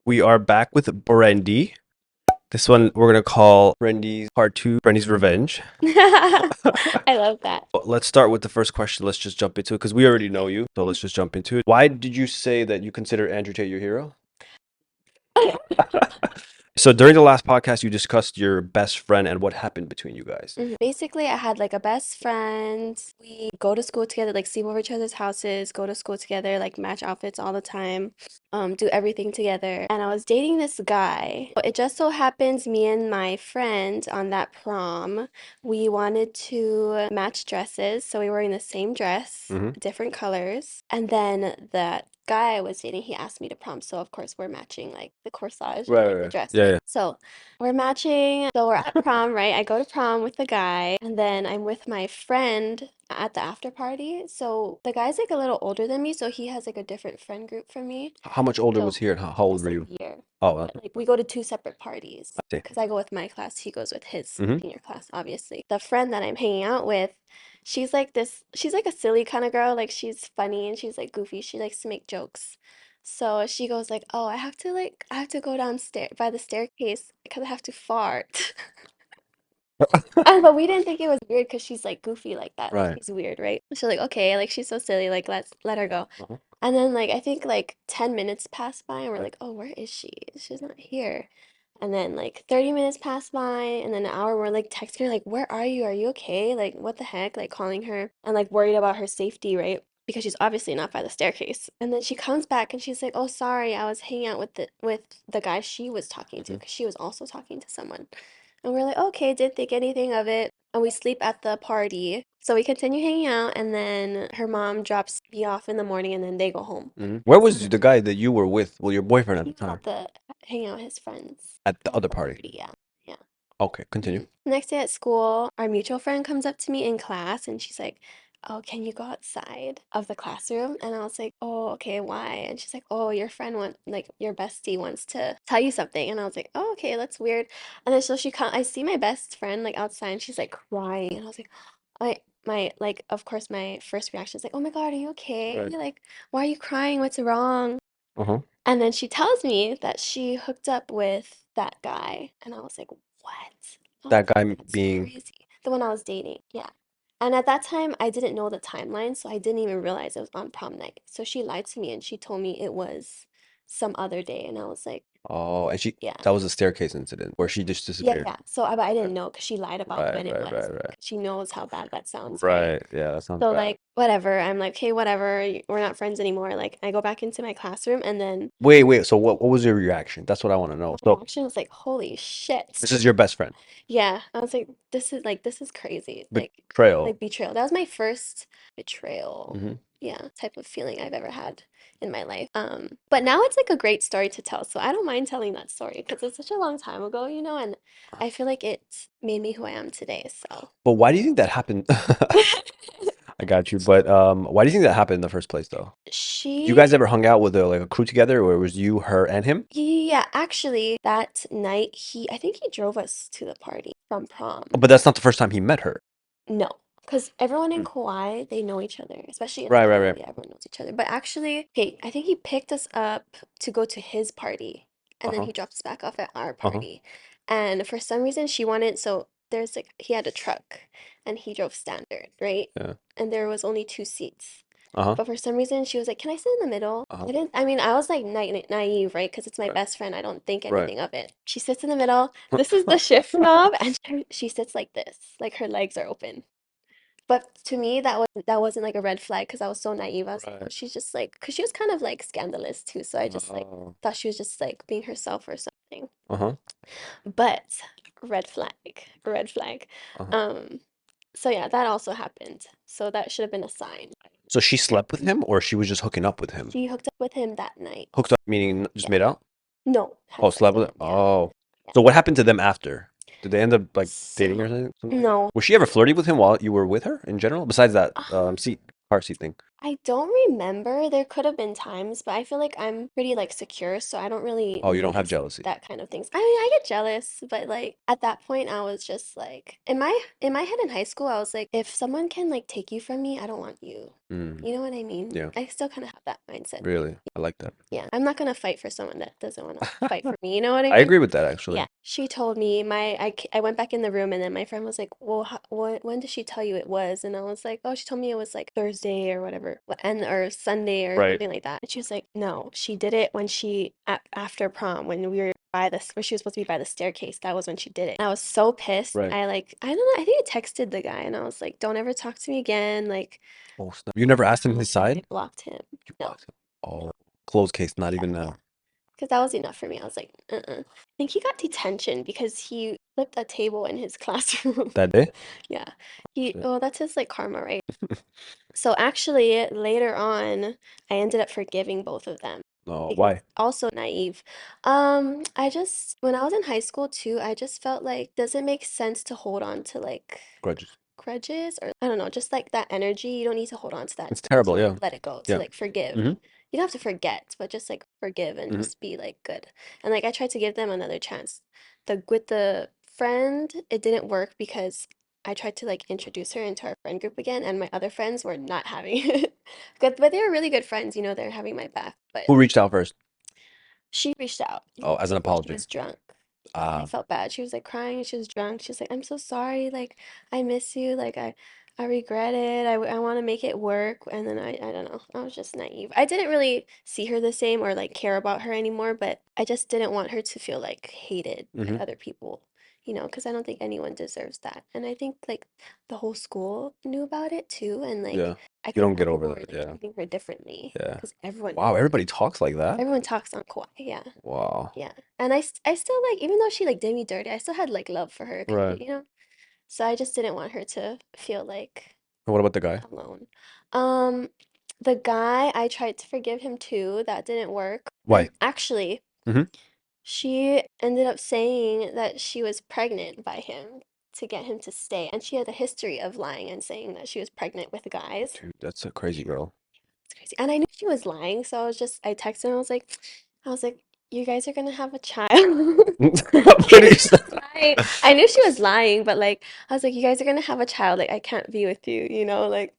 We are back with Brendi. This one we're gonna call Brendi's Part 2, Brendi's Revenge. I love that. Let's start with the first question. Let's just jump into it because we already know you. So let's just jump into it. Why did you say that you consider Andrew Tate your hero? So during the last podcast, you discussed your best friend and what happened between you guys. Basically, I had like a best friend. We go to school together, like sleep over each other's houses, go to school together, like match outfits all the time, do everything together. And I was dating this guy. It just so happens me and my friend on that prom, we wanted to match dresses. So we were wearing the same dress, Mm-hmm. different colors. And then that guy I was dating, he asked me to prom. So of course we're matching like the corsage and Right, like right, the right. dress. Yeah, yeah. So we're matching. So we're at prom, right? I go to prom with the guy, and then I'm with my friend at the after party. So the guy's like a little older than me, so he has like a different friend group from me. How much older was So he and how old just were like you? a year. Oh, But like we go to two separate parties I see. because I go with my class, he goes with his Mm-hmm. senior class, obviously. The friend that I'm hanging out with, she's like a silly kind of girl. Like she's funny and she's like goofy. She likes to make jokes. So she goes like, "Oh, I have to go downstairs by the staircase because I have to fart." But we didn't think it was weird because she's like goofy like that. Like Right. she's weird, right? So like, okay, like she's so silly, like let her go. Uh-huh. And then like I think like 10 minutes passed by and we're Right. like, oh, where is she? She's not here. And then like 30 minutes passed by and then an hour we're like texting her like, where are you? Are you okay? Like what the heck? Like calling her and like worried about her safety, right? Because she's obviously not by the staircase. And then she comes back and she's like, "Oh, sorry, I was hanging out with the guy she was talking to Mm-hmm. because she was also talking to someone." And we're like, "Okay, didn't think anything of it." And we sleep at the party. So we continue hanging out and then her mom drops me off in the morning and then they go home. Mm-hmm. Where was the guy that you were with? Well, your boyfriend at He the was time at the hanging out with his friends at the at other the party. party, yeah. Yeah. Okay, continue. Next day at school, our mutual friend comes up to me in class and she's like, "Oh, can you go outside of the classroom?" And I was like, "Oh, okay, why?" And she's like, "Oh, your friend like your bestie wants to tell you something." And I was like, "Oh, okay, that's weird." And then so I see my best friend like outside and she's like crying. And I was like, like, of course, my first reaction is like, "Oh my God, are you okay? Right. Like, why are you crying? What's wrong?" Uh-huh. And then she tells me that she hooked up with that guy. And I was like, what? I That was like, guy that's being crazy. The one I was dating. Yeah. And at that time, I didn't know the timeline, so I didn't even realize it was on prom night. So she lied to me and she told me it was some other day. And I was like, oh, and yeah. that was a staircase incident where she just Yeah, disappeared. yeah. So but I Right, didn't know because she lied about right, when it right, was. right, right. She knows how bad that sounds, right? Right. Yeah, that sounds So bad. like whatever, I'm like, "Okay, whatever. We're not friends anymore." Like I go back into my classroom and then Wait, wait. So what was your reaction? That's what I want to know. my So reaction was like, "Holy shit." this is your best friend. Yeah, I was like, this is crazy. Betrayal. Like betrayal. That was my first betrayal, Hmm. yeah, type of feeling I've ever had in my life. But now it's like a great story to tell, so I don't mind telling that story because it's such a long time ago, and I feel like it made me who I am today, so. But why do you think that happened? I got you. But why do you think that happened in the first place, though? You She, guys ever hung out with a crew together, or it was you, her, and him? yeah, actually, that night I think he drove us to the party from prom. But that's not the first time he met her. No, because everyone in Mm. Kauai, they know each other, especially in Right, right, right. Honolulu, everyone knows each other. But actually, okay, I think he picked us up to go to his party, and then Uh-huh. he dropped us back off at our Uh-huh. party. And for some reason, so there's like, he had a truck, and he drove standard, right? Yeah. And there was only two seats. Uh-huh. But for some reason, she was like, "Can I sit in the middle?" Uh-huh. I mean, I was like naive, right? Because it's my Right. best friend. I don't think Right. anything of it. She sits in the middle. This is the shift knob, and she sits like this, like her legs are open. But to me, that wasn't like a red flag because I was so naive. I was like, oh, Right. she's just like, because she was kind of like scandalous too. So I just like Oh. thought she was just like being herself or something. Uh-huh. But red flag, red flag. Uh-huh. Um, so yeah, that also happened. So that should have been a sign. So she slept with him, or she was just hooking up with him? She hooked up with him that night. Hooked up meaning just Yeah. made out? No, had Oh, sex slept with with him. him. Yeah. Oh. Yeah. So what happened to them after? Did they end up like dating So or something? no. Was she ever flirty with him while you were with her in general? Besides that Um, car seat thing. I don't remember. There could have been times, but I feel like I'm pretty like secure, so I don't really Oh, you don't have notice jealousy. that kind of things. I mean, I get jealous, but like at that point I was just like in my head in high school, I was like, if someone can like take you from me, I don't want you. Mm, You know what I mean? yeah, I still kind of have that mindset. really. I like that. Yeah, I'm not gonna fight for someone that doesn't want to fight for me. You know what I I mean? agree with that Yeah, actually. she told me I went back in the room and then my friend was like, "Well, when did she tell you it was?" And I was like, "Oh, she told me it was like Thursday or whatever, and or Sunday or Right, something like that." And she was like, "No, she did it when she after prom when we were by this where she was supposed to be by the staircase. That was when she did it." I was so pissed. right. I don't know. I think I texted the guy and I was like, "Don't ever talk to me again." Like, Oh, snap. You never asked him his I side? blocked him. You No. blocked him. Oh, closed case, not Yeah, even yeah. now. Because that was enough for me. I was like, uh-uh. I think he got detention because he flipped a table in his classroom. That day? Yeah. Shit. Well, that's his like karma, right? So actually, later on, I ended up forgiving both of them No, because why? also naive. I just when I was in high school too, I just felt like does it make sense to hold on to like Grudges. grudges or I don't know, just like that energy. You don't need to hold on to that It's to terrible, like yeah. let it go, to Yeah. like forgive. Mm-hmm. You don't have to forget, but just like forgive and Mm-hmm. just be like good. And like I tried to give them another chance. The with the friend, it didn't work because I tried to like introduce her into our friend group again, and my other friends were not having it. Good, but they were really good friends, you know, they're having my back. But Who reached out first? she reached out. Oh, as an She apology. was drunk. I Ah, felt bad. She was like crying. She was drunk. She was like, "I'm so sorry. Like, I miss you. Like, I regret it. I want to make it work." And then I don't know. I was just naive. I didn't really see her the same or like care about her anymore, but I just didn't want her to feel like hated by mm-hmm. other people, you know, because I don't think anyone deserves that. And I think like the whole school knew about it too. And like, Yeah. I You could don't tell get over people were that. like Yeah. treating her differently Yeah. because everyone Wow, everybody talks like that? everyone talks on Kauai. Yeah. Wow. Yeah. And I still like, even though she like did me dirty, I still had like love for her, Right. you know? So I just didn't want her to feel like And what about the guy? alone. Um, the guy, I tried to forgive him too. That didn't work. Why? And actually, Mm-hmm. she ended up saying that she was pregnant by him to get him to stay. And she had a history of lying and saying that she was pregnant with guys. Dude, that's a crazy girl. It's crazy. And I knew she was lying, so I texted her, I was like, you guys are gonna have a child. What I did knew you she say? was lying. I knew she was lying, but like I was like, you guys are gonna have a child. Like I can't be with you, you know, like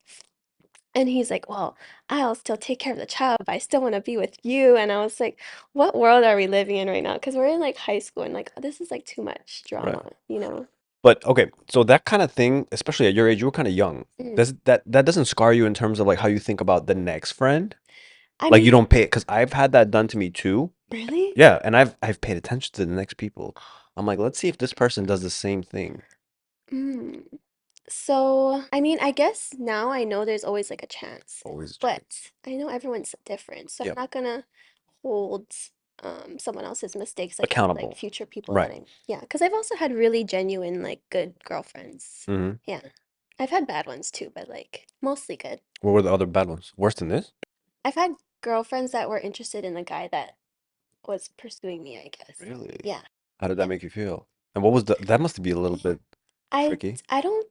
and he's like, well, I'll still take care of the child, but I still want to be with you. And I was like, what world are we living in right now? Because we're in like high school and like this is like too much Right. drama, you know? But okay, so that kind of thing, especially at your age, you were kind of young. Mm. Does that doesn't scar you in terms of like how you think about the next friend? I Like you mean, don't pay it because I've had that done to me too. really? Yeah, and I've paid attention to the next people. I'm like, let's see if this person does the same thing. Mm. So, I mean, I guess now I know there's always like a chance, Always a chance. but I know everyone's different, so I'm Yep. not gonna hold someone else's mistakes against like Accountable. future people that Right. I yeah, because I've also had really genuine like good girlfriends. Mm-hmm. Yeah, I've had bad ones too, but like mostly good. What were the other bad ones? Worse than this? I've had girlfriends that were interested in the guy that was pursuing me, I guess. Really? Yeah, How did that yeah. make you feel? And what was that must be a little bit tricky. I don't.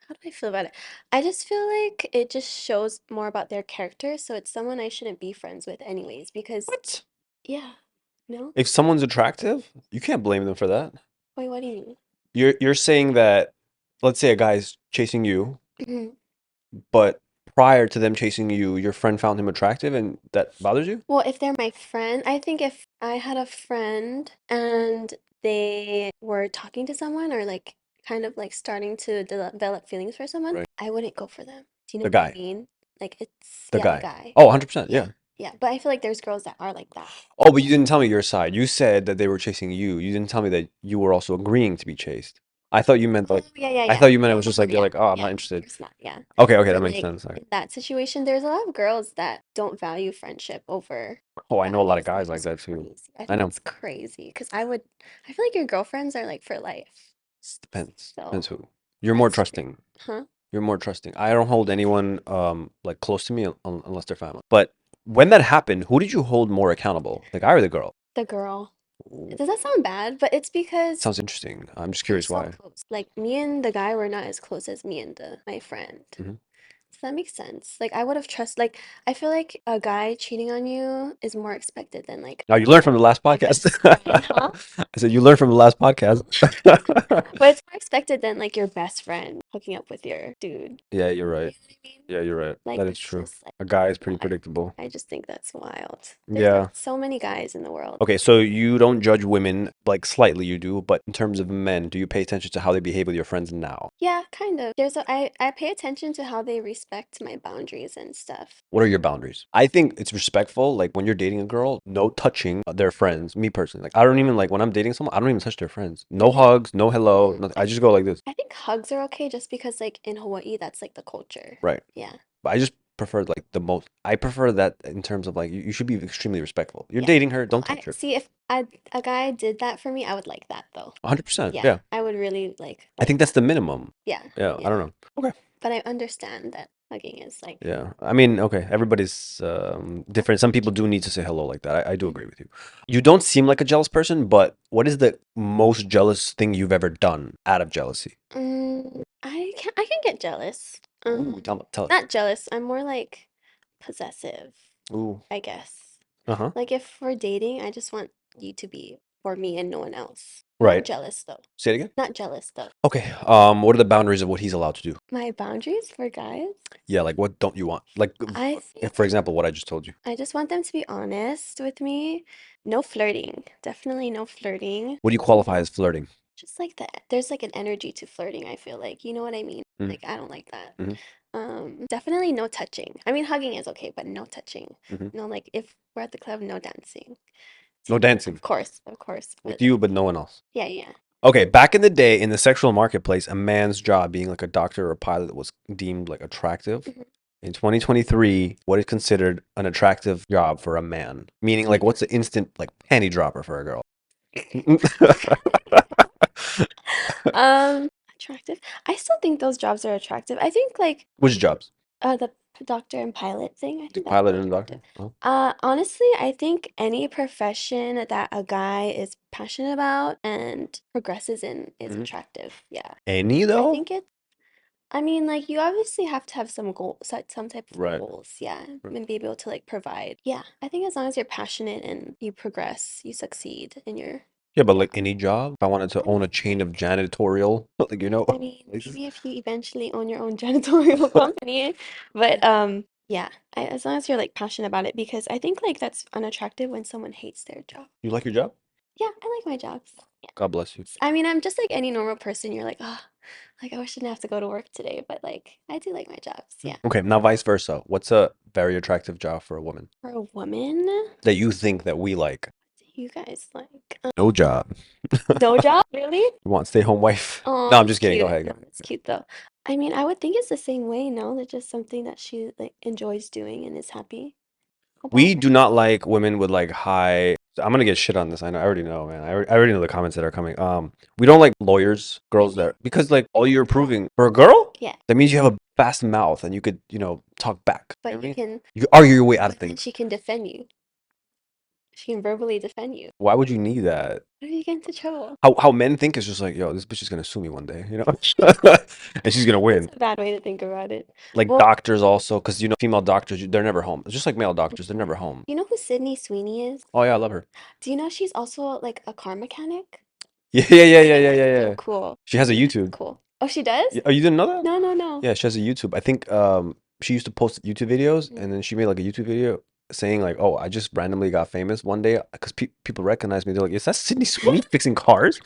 How do I feel about it? I just feel like it just shows more about their character, so it's someone I shouldn't be friends with anyways, because What? yeah, no? If someone's attractive, you can't blame them for that. Wait, what do you mean? You're saying that, let's say a guy's chasing you, Mhm. but prior to them chasing you, your friend found him attractive and that bothers you? Well, if they're my friend, I think if I had a friend and they were talking to someone or like kind of like starting to develop feelings for someone, Right. I wouldn't go for them. Do you know The what I guy. mean? Like it's The yeah, the guy. guy. Oh, 100%. Yeah. Yeah. Yeah, but I feel like there's girls that are like that. Oh, but you didn't tell me your side. You said that they were chasing you. You didn't tell me that you were also agreeing to be chased. I thought you meant Oh, like yeah, yeah, I yeah. thought you meant it Yeah, was just like you're yeah, like, "Oh, I'm yeah. not Of interested." course not. Yeah. Okay, okay, that But makes like sense. All right. in that situation, there's a lot of girls that don't value friendship over Oh, I know a lot of guys, guys which like is that too. crazy. I I think know. it's crazy because I feel like your girlfriends are like for life. Depends. So Depends who. You're more that's true. trusting. Huh? You're more trusting. I don't hold anyone like close to me unless they're family. But when that happened, who did you hold more accountable? The guy or the girl? The girl. Ooh, Does that sound bad? But it's because sounds interesting. I'm just we're curious so why. close. Like me and the guy were not as close as me and the my friend. Hmm. That makes sense. Like I would have like I feel like a guy cheating on you is more expected than like Now you learned from the last my podcast. best friend, huh? I said you learned from the last podcast. But it's more expected than like your best friend hooking up with your dude. Yeah, you're You right. know what I mean? Yeah, you're right. Like That is that's true. just like A guy is pretty why. predictable. I just think that's wild. There's Yeah. so many guys in the world. Okay, so you don't judge women, like slightly you do, but in terms of men, do you pay attention to how they behave with your friends now? Yeah, kind of. I pay attention to how they respect my boundaries and stuff. What are your boundaries? I think it's respectful. Like when you're dating a girl, no touching their friends. Me personally, like I don't even like when I'm dating someone, I don't even touch their friends. No Really? hugs, no hello, nothing. I just go like this. I think hugs are okay just because like in Hawaii that's like the culture. Right. Yeah. But I just prefer like the most. I prefer that in terms of like you should be extremely respectful. You're Yeah. dating her, No, don't I touch her. see if a guy did that for me, I would like that though. 100%. Yeah, Yeah. I would really like I think that. that's the minimum. Yeah, Yeah. I yeah. don't know. Okay. But I understand that hugging is like Yeah. I mean, okay. Everybody's different. Some people do need to say hello like that. I do agree with you. You don't seem like a jealous person, but what is the most jealous thing you've ever done out of jealousy? I can get jealous. Ooh, tell us. Not jealous. I'm more like possessive, Ooh. I guess. Uh-huh. Like if we're dating, I just want you to be for me and no one else. Not Right. jealous though. Say it again. Not jealous though. Okay. What are the boundaries of what he's allowed to do? My boundaries for guys, Yeah, like what don't you want? Like, I if, think for example, what I just told you. I just want them to be honest with me. No flirting. Definitely no flirting. What do you qualify as flirting? Just like that. There's like an energy to flirting, I feel like. You know what I mean? Mm-hmm. Like I don't like that. Mm-hmm. Definitely no touching. I mean, hugging is okay, but no touching. Mm-hmm. No, like if we're at the club, no dancing. No dancing Of course. with But you, but no one else. yeah, yeah. Okay, back in the day in the sexual marketplace, a man's job being like a doctor or a pilot was deemed like attractive. Mhm. In 2023, what is considered an attractive job for a man? Meaning, like, what's the instant like panty dropper for a girl? Attractive. I still think those jobs are attractive. I think like Which jobs? the doctor and pilot thing, I The think that's pilot really and the doctor? attractive. Oh. Honestly, I think any profession that a guy is passionate about and progresses in is Mhm. attractive. Yeah. Any I though? think I mean, like you obviously have to have some goal, some type of Right. goals, yeah, Right. and be able to like provide. Yeah, I think as long as you're passionate and you progress, you succeed in your Yeah, but like job. any job, if I wanted to I own mean, a chain of janitorial, like I mean, places. maybe if you eventually own your own janitorial company, but yeah, as long as you're like passionate about it, because I think like that's unattractive when someone hates their job. You like your job? Yeah, I like my jobs. Yeah. God bless you. I mean, I'm just like any normal person. You're like, oh, like I wish I didn't have to go to work today, but like I do like my jobs. Yeah. Okay, now vice versa. What's a very attractive job for a woman For a woman, that you think that we like? you guys like No job. no job, really? You want stay-home wife? Oh, No, I'm that's just kidding. Go cute. ahead. No, that's cute though. I mean, I would think it's the same way, no? That's just something that she like enjoys doing and is happy about. We do not like women with like high. I'm gonna get shit on this. I know. I already know, man. I already know the comments that are coming. We don't like lawyers, girls that because like all you're proving for a girl, Yeah, that means you have a fast mouth and you could, talk back. You know but what I you mean? can, You can argue your way out of but then things. she can defend you. She can verbally defend you. Why would you need that? What if you get into trouble? How men think is just like, yo, this bitch is gonna sue me one day, and she's gonna That's win. a bad way to think about it. Like Well, doctors also, because female doctors, they're never home. It's just like male doctors, they're never home. you know who Sydney Sweeney is? Oh yeah, I love her. Do you know she's also like a car mechanic? Yeah, yeah, yeah, I yeah, think yeah, that's yeah, so yeah. cool. She has a I think that's YouTube. cool. Oh, she does? Oh, you didn't know that? No, no, no. Yeah, she has a YouTube. I think she used to post YouTube videos, Mm. and then she made like a YouTube video saying like, "Oh, I just randomly got famous one day because people recognize me. They're like, is that Sydney Sweeney fixing cars?"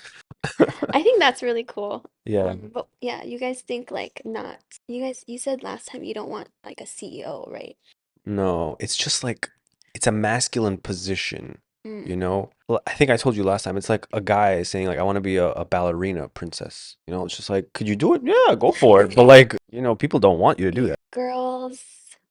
I think that's really cool. Yeah. But yeah, you guys think like not. You said last time you don't want like a CEO, right? No, it's just like it's a masculine position, Mm. you know? Well, I think I told you last time. It's like a guy saying like, "I want to be a ballerina princess." It's just like, could you do it? Yeah, go for it. But like, people don't want you to do that. Girls,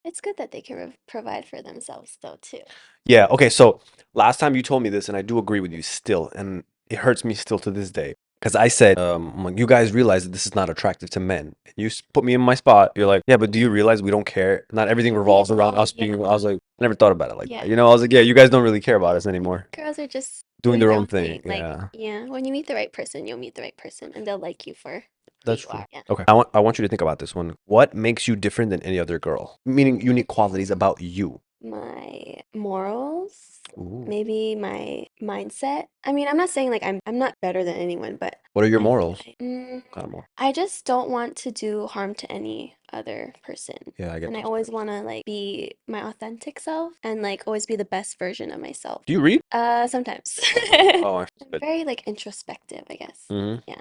it's good that they can provide for themselves though too. Yeah, okay, so last time you told me this, and I do agree with you still, and it hurts me still to this day. Because I said, I'm like, you guys realize that this is not attractive to men. And you put me in my spot. You're like, yeah, but do you realize we don't care? Not everything revolves around us being. I was like, I never thought about it like that. Yeah. I was like, yeah, you guys don't really care about us anymore. Girls are just Doing their own thing. Like, Yeah. yeah, when you meet the right person, you'll meet the right person and they'll like you for who That's you true. are. Yeah. Okay. I want you to think about this one. What makes you different than any other girl? Meaning unique qualities about you. My morals, Ooh. maybe my mindset. I mean, I'm not saying like I'm not better than anyone, but What are your I feel morals? like Kind of more. I just don't want to do harm to any other person. Yeah, I get And I those always vibes. want to like be my authentic self and like always be the best version of myself. Do you read? Sometimes. Oh, I'm good. very like introspective, I guess. Mm-hmm. Yeah.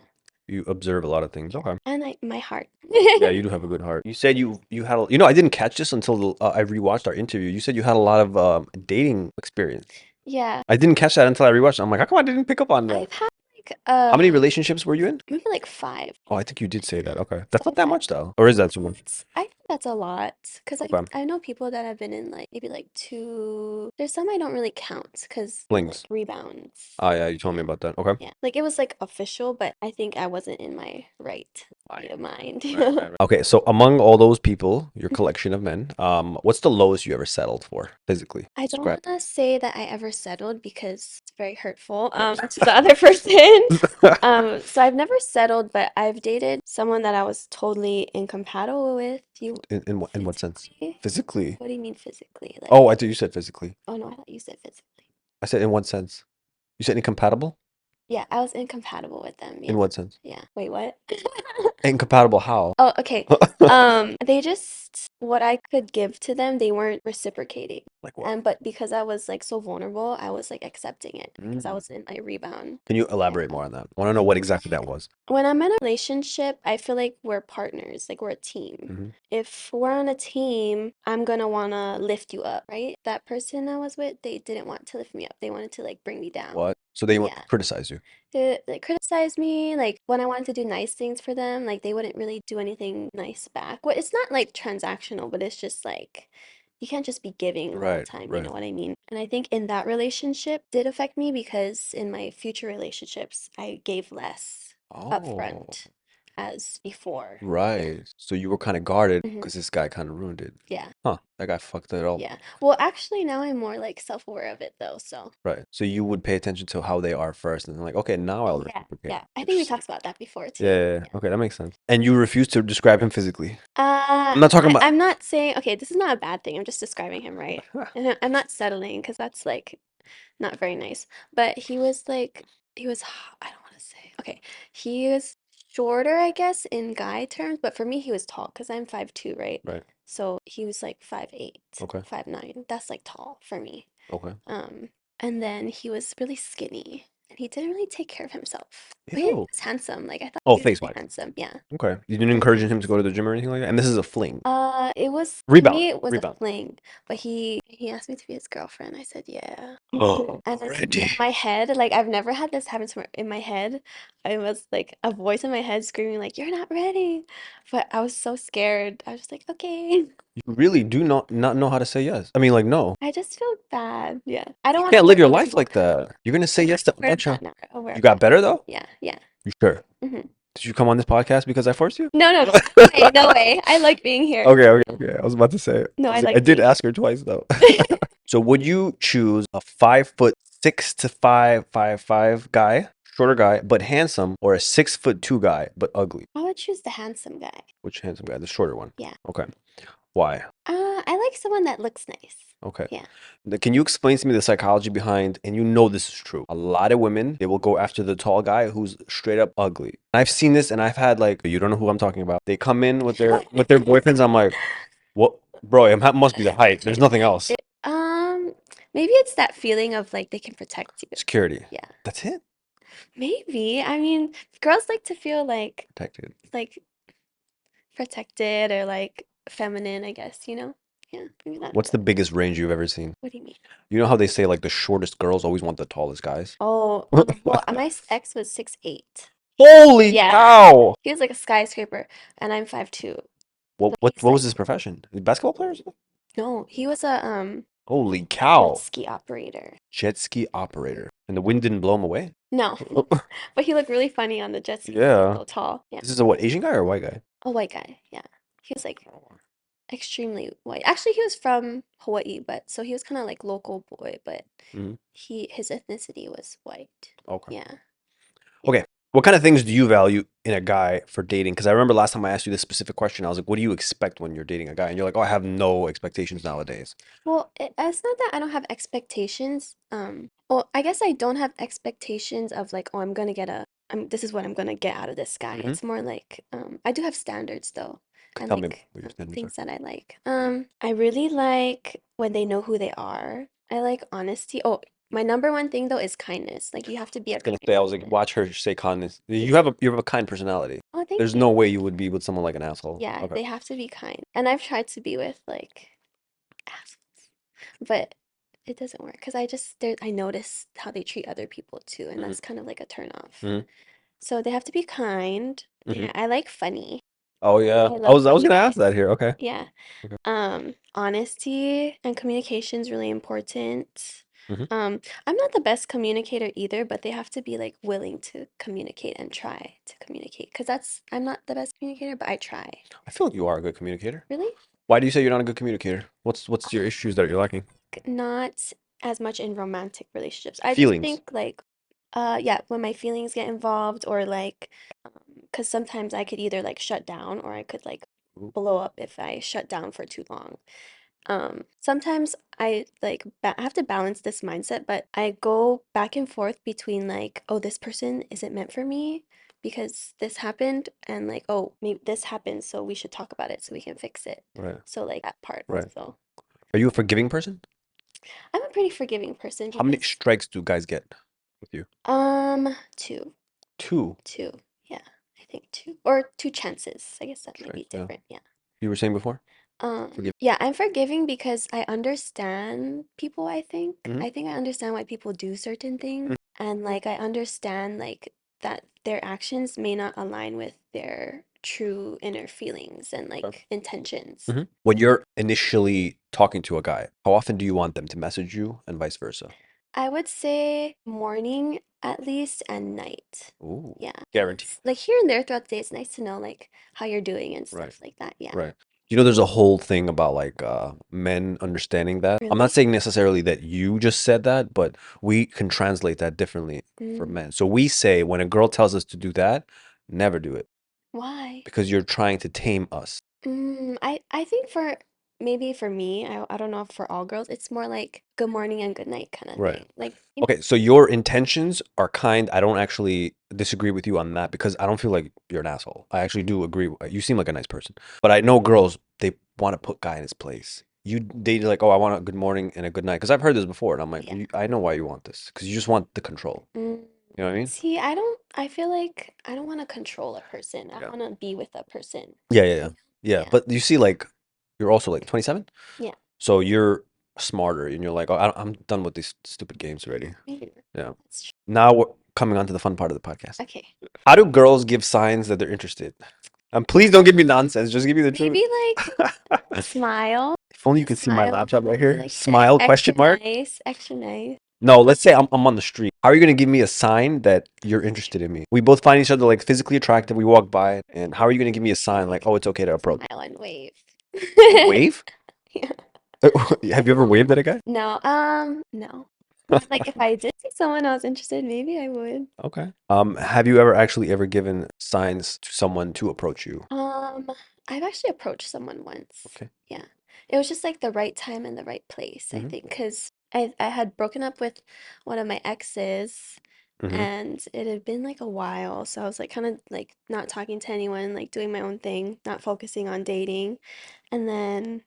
You observe a lot of things. Yeah. Okay. And like my heart. Yeah, you do have a good heart. You said you had a, I didn't catch this until I rewatched our interview. You said you had a lot of dating experience. Yeah. I didn't catch that until I rewatched it. I'm like, how come I didn't pick up on that? I've had like How many relationships were you in? maybe like 5. Oh, I think you did say that. Okay. That's not that 5. much though. Or is that too much? I think that's a lot because Okay. I know people that have been in like maybe like 2. There's some I don't really count because like Flings. rebounds. Oh yeah, you told me Yeah. about that. Okay. Yeah. Like it was like official, but I think I wasn't in my right state of mind. Right, right. Okay, so among all those people, your collection of men, what's the lowest you ever settled for physically? I don't Describe. want to say that I ever settled because it's very hurtful to the other person. So I've never settled, but I've dated someone that I was totally incompatible with. You In what sense? physically? Physically? What do you mean physically? Like, Oh, I thought you said physically. oh no, I thought you said physically. I said in what sense? You said incompatible? Yeah, I was incompatible with them. In Yeah. what sense? Yeah. Wait, what? Incompatible how? Oh, okay. They just what I could give to them, they weren't reciprocating. Like what? And but because I was like so vulnerable, I was like accepting it because I Mm. was in my rebound. Can you Yeah. elaborate more on that? I want to know what exactly that was. When I'm in a relationship, I feel like we're partners, like we're a team. Hmm. If we're on a team, I'm gonna wanna lift you up, right? That person I was with, they didn't want to lift me up. They wanted to like bring me down. What? So they want to Yeah. criticize you. They like criticized me, like when I wanted to do nice things for them, like they wouldn't really do anything nice back. Well, it's not like transactional, but it's just like you can't just be giving the whole Right, time, you right. know what I mean? And I think in that relationship did affect me because in my future relationships, I gave less Oh, upfront as before. Yeah. right. So you were kind of guarded Hmm. because this guy kind of ruined it. Yeah. Huh. That guy fucked it all. Yeah. Well, actually, now I'm more like self-aware of it though, so. Right. So you would pay attention to how they are first, and then like, okay, now I'll Yeah. reciprocate. Yeah. I think we Interesting. talked about that before Yeah, too. yeah, yeah. Yeah. Okay, that makes sense. And you refuse to describe him physically. I'm not talking about. I'm not saying, okay, this is not a bad thing. I'm just describing him, right? And I'm not settling because that's like not very nice. But he was like, I don't want to say. Okay, he was shorter, I guess, in guy terms, but for me, he was tall because I'm 5'2", right? Right. So he was like 5'8", Okay. 5'9". That's like tall for me. Okay. Um, and then he was really skinny and he didn't really take care of himself. But he Ew. was handsome. Like I thought Oh, he was face really wise. handsome. Yeah. Okay. You didn't encourage him to go to the gym or anything like that? And this is a fling. It was to Rebound. me it was a Rebound. fling, but he asked me to be his girlfriend. I said yeah. Oh, And then Randy. in my head, like I've never had this happen to me. In my head, I was like a voice in my head screaming like you're not ready. But I was so scared. I was just like, okay. You really do not know how to say yes. I mean, like, no. I just feel bad. Yeah. I don't You want to can't live hurt your life people. like that. You're gonna say yes to a Aware of bunch of. that now. Aware You of got that. better though? Yeah, yeah. You sure? Hmm. Did you come on this podcast because I forced you? No, no, no way, no way. I like being here. Okay, okay, okay. I was about to say it. No, I I like did being ask her twice though. So would you choose a 5'6" to 5'5" guy, shorter guy, but handsome, or a 6'2" guy, but ugly? I would choose the handsome guy. Which handsome guy? The shorter one. Yeah. Okay. Why? I like someone that looks nice. Okay. Yeah. Can you explain to me the psychology behind, and you know this is true. A lot of women, they will go after the tall guy who's straight up ugly. I've seen this and I've had like, you don't know who I'm talking about. They come in with their boyfriends. I'm like, what? Bro, it must be the height. There's nothing else. Um, Maybe it's that feeling of like they can protect you. Security. Yeah. That's it? Maybe. I mean, girls like to feel Protected. like protected or like feminine, I guess, you know? Yeah, maybe that's What's it. the biggest range you've ever seen? What do you mean? You know how they say like the shortest girls always want the tallest guys? Oh, well, my ex was 6'8". Holy Yeah. cow! He was like a skyscraper and I'm 5'2". What But what he's what was like his profession? Basketball player or something? no, he was a Holy jet cow! ski operator. Jet ski operator. And the wind didn't blow him away? No, but he looked really funny on the jet ski. He was Yeah. so tall. Yeah. This is a what, Asian guy or white guy? A white guy. Yeah. He was like extremely white. Actually, he was from Hawaii, but so he was kind of like local boy, but Hmm. his ethnicity was white. Okay. Yeah. Okay. What kind of things do you value in a guy for dating? Because I remember last time I asked you this specific question, I was like, "What do you expect when you're dating a guy?" And you're like, "Oh, I have no expectations nowadays." Well, it's not that I don't have expectations. Well, I guess I don't have expectations of like, oh, I'm gonna get this is what I'm gonna get out of this guy. Hmm. It's more like, I do have standards though, and Tell me like what your standards are. things that I like. I really like when they know who they are. I like honesty. Oh, my number one thing though is kindness. Like you have to be I a was gonna kind say, I was like, person. watch her say kindness. Yeah. You have a kind personality. Oh, thank There's no you. way you would be with someone like an asshole. Yeah, Okay. they have to be kind. And I've tried to be with like assholes, but it doesn't work because I notice how they treat other people too, and Hmm. that's kind of like a turn off. Hmm. So they have to be kind. Hmm. I like funny. Oh yeah, I love I was funny gonna ask guys. that here. Okay. Yeah. Okay. Honesty and communication is really important. Hmm. I'm not the best communicator either, but they have to be like willing to communicate and try to communicate because I'm not the best communicator, but I try. I feel like you are a good communicator. Really? Why do you say you're not a good communicator? What's your issues that you're lacking? Not as much in romantic relationships. I just Feelings. think like, yeah, when my feelings get involved or like, because sometimes I could either like shut down or I could like Ooh, blow up if I shut down for too long. Sometimes I like I have to balance this mindset, but I go back and forth between like, oh, this person isn't meant for me because this happened, and like, oh, maybe this happened, so we should talk about it so we can fix it. right, So like that part right. also. Are you a forgiving person? I'm a pretty forgiving person How many because strikes do guys get with you? two, Two two, yeah, I think two or two chances. I guess that might strikes. be Yeah. different. Yeah. You were saying before? Forgive. Yeah, I'm forgiving because I understand people, I think. Hmm. I think I understand why people do certain things. And like I understand like that their actions may not align with their true inner feelings and like intentions. Hmm. When you're initially talking to a guy, how often do you want them to message you and vice versa? I would say morning at least and night. Ooh, Yeah. guaranteed. Like here and there throughout the day, it's nice to know like how you're doing and Right. stuff like that. Yeah. Right. You know, there's a whole thing about like men understanding that. I'm not Really? saying necessarily that you just said that, but we can translate that differently for Mm, men. So we say when a girl tells us to do that, never do it why? because you're trying to tame us. I think for maybe for me, I don't know if for all girls, it's more like good morning and good night kind of Right. thing. Like, Okay, so your intentions are kind. I don't actually disagree with you on that because I don't feel like you're an asshole. I actually do agree. You seem like a nice person. But I know girls, they want to put guy in his place. They like, oh, I want a good morning and a good night. Because I've heard this before, and I'm like, yeah. I know why you want this. Because you just want the control. Mm, You know what I mean? see, I feel like I don't want to control a person. I Yeah. want to be with a person. Yeah, yeah, yeah. Yeah. Yeah. But you see, like, you're also like 27. Yeah. So you're smarter and you're like, oh, I'm done with these stupid games already. Maybe Yeah. that's true. Now we're coming on to the fun part of the podcast. Okay. How do girls give signs that they're interested? And please don't give me nonsense. Just give me the truth. Maybe like smile. If only you Just could see my smile. laptop right Be here. like Smile extra question mark. nice, extra nice. No, let's say I'm on the street. How are you gonna give me a sign that you're interested in me? We both find each other like physically attractive. We walk by, and how are you gonna give me a sign like, oh, it's okay to approach? Smile and wave. Wave? Yeah. Have you ever waved at a guy? No, no. But like if I did see someone I was interested, maybe I would. Okay. Have you ever given signs to someone to approach you? Um, I've actually approached someone once. Okay. Yeah. It was just like the right time and the right place, I Mm-hmm. think, because I had broken up with one of my exes Mm-hmm. and it had been like a while, so I was like kind of like not talking to anyone, like doing my own thing, not focusing on dating. And then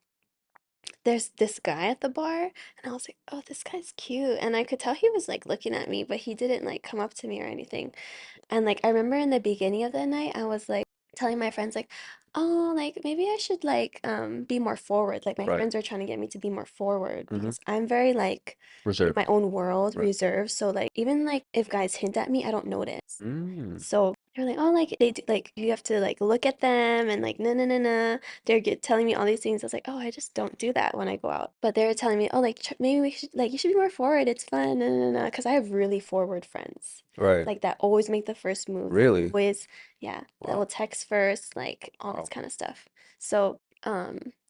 there's this guy at the bar, and I was like, "Oh, this guy's cute." And I could tell he was like looking at me, but he didn't like come up to me or anything. And like I remember in the beginning of the night, I was like telling my friends like, "Oh, like maybe I should like be more forward." Like my Right. friends were trying to get me to be more forward Mm-hmm. because I'm very like in my Reserved. own world, Right. reserved. So like even like if guys hint at me, I don't notice. Mm. So they're like, "Oh, like they do, like you have to like look at them and like no no no no." Telling me all these things. I was like, "Oh, I just don't do that when I go out." But they're telling me, "Oh, like maybe we should like you should be more forward. It's fun." No no no, because I have really forward friends Right. like that always make the first move, that Really? always, yeah, that will Wow. text first, like all this Wow. kind of stuff. So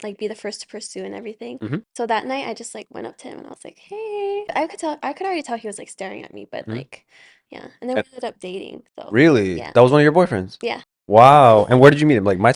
like be the first to pursue and everything. Mhm. So that night I just like went up to him and I was like, "Hey." I could already tell he was like staring at me, but Mhm. like yeah. And then we And ended up dating. So really? yeah. That was one of your boyfriends? Yeah. Wow. And where did you meet him? Like my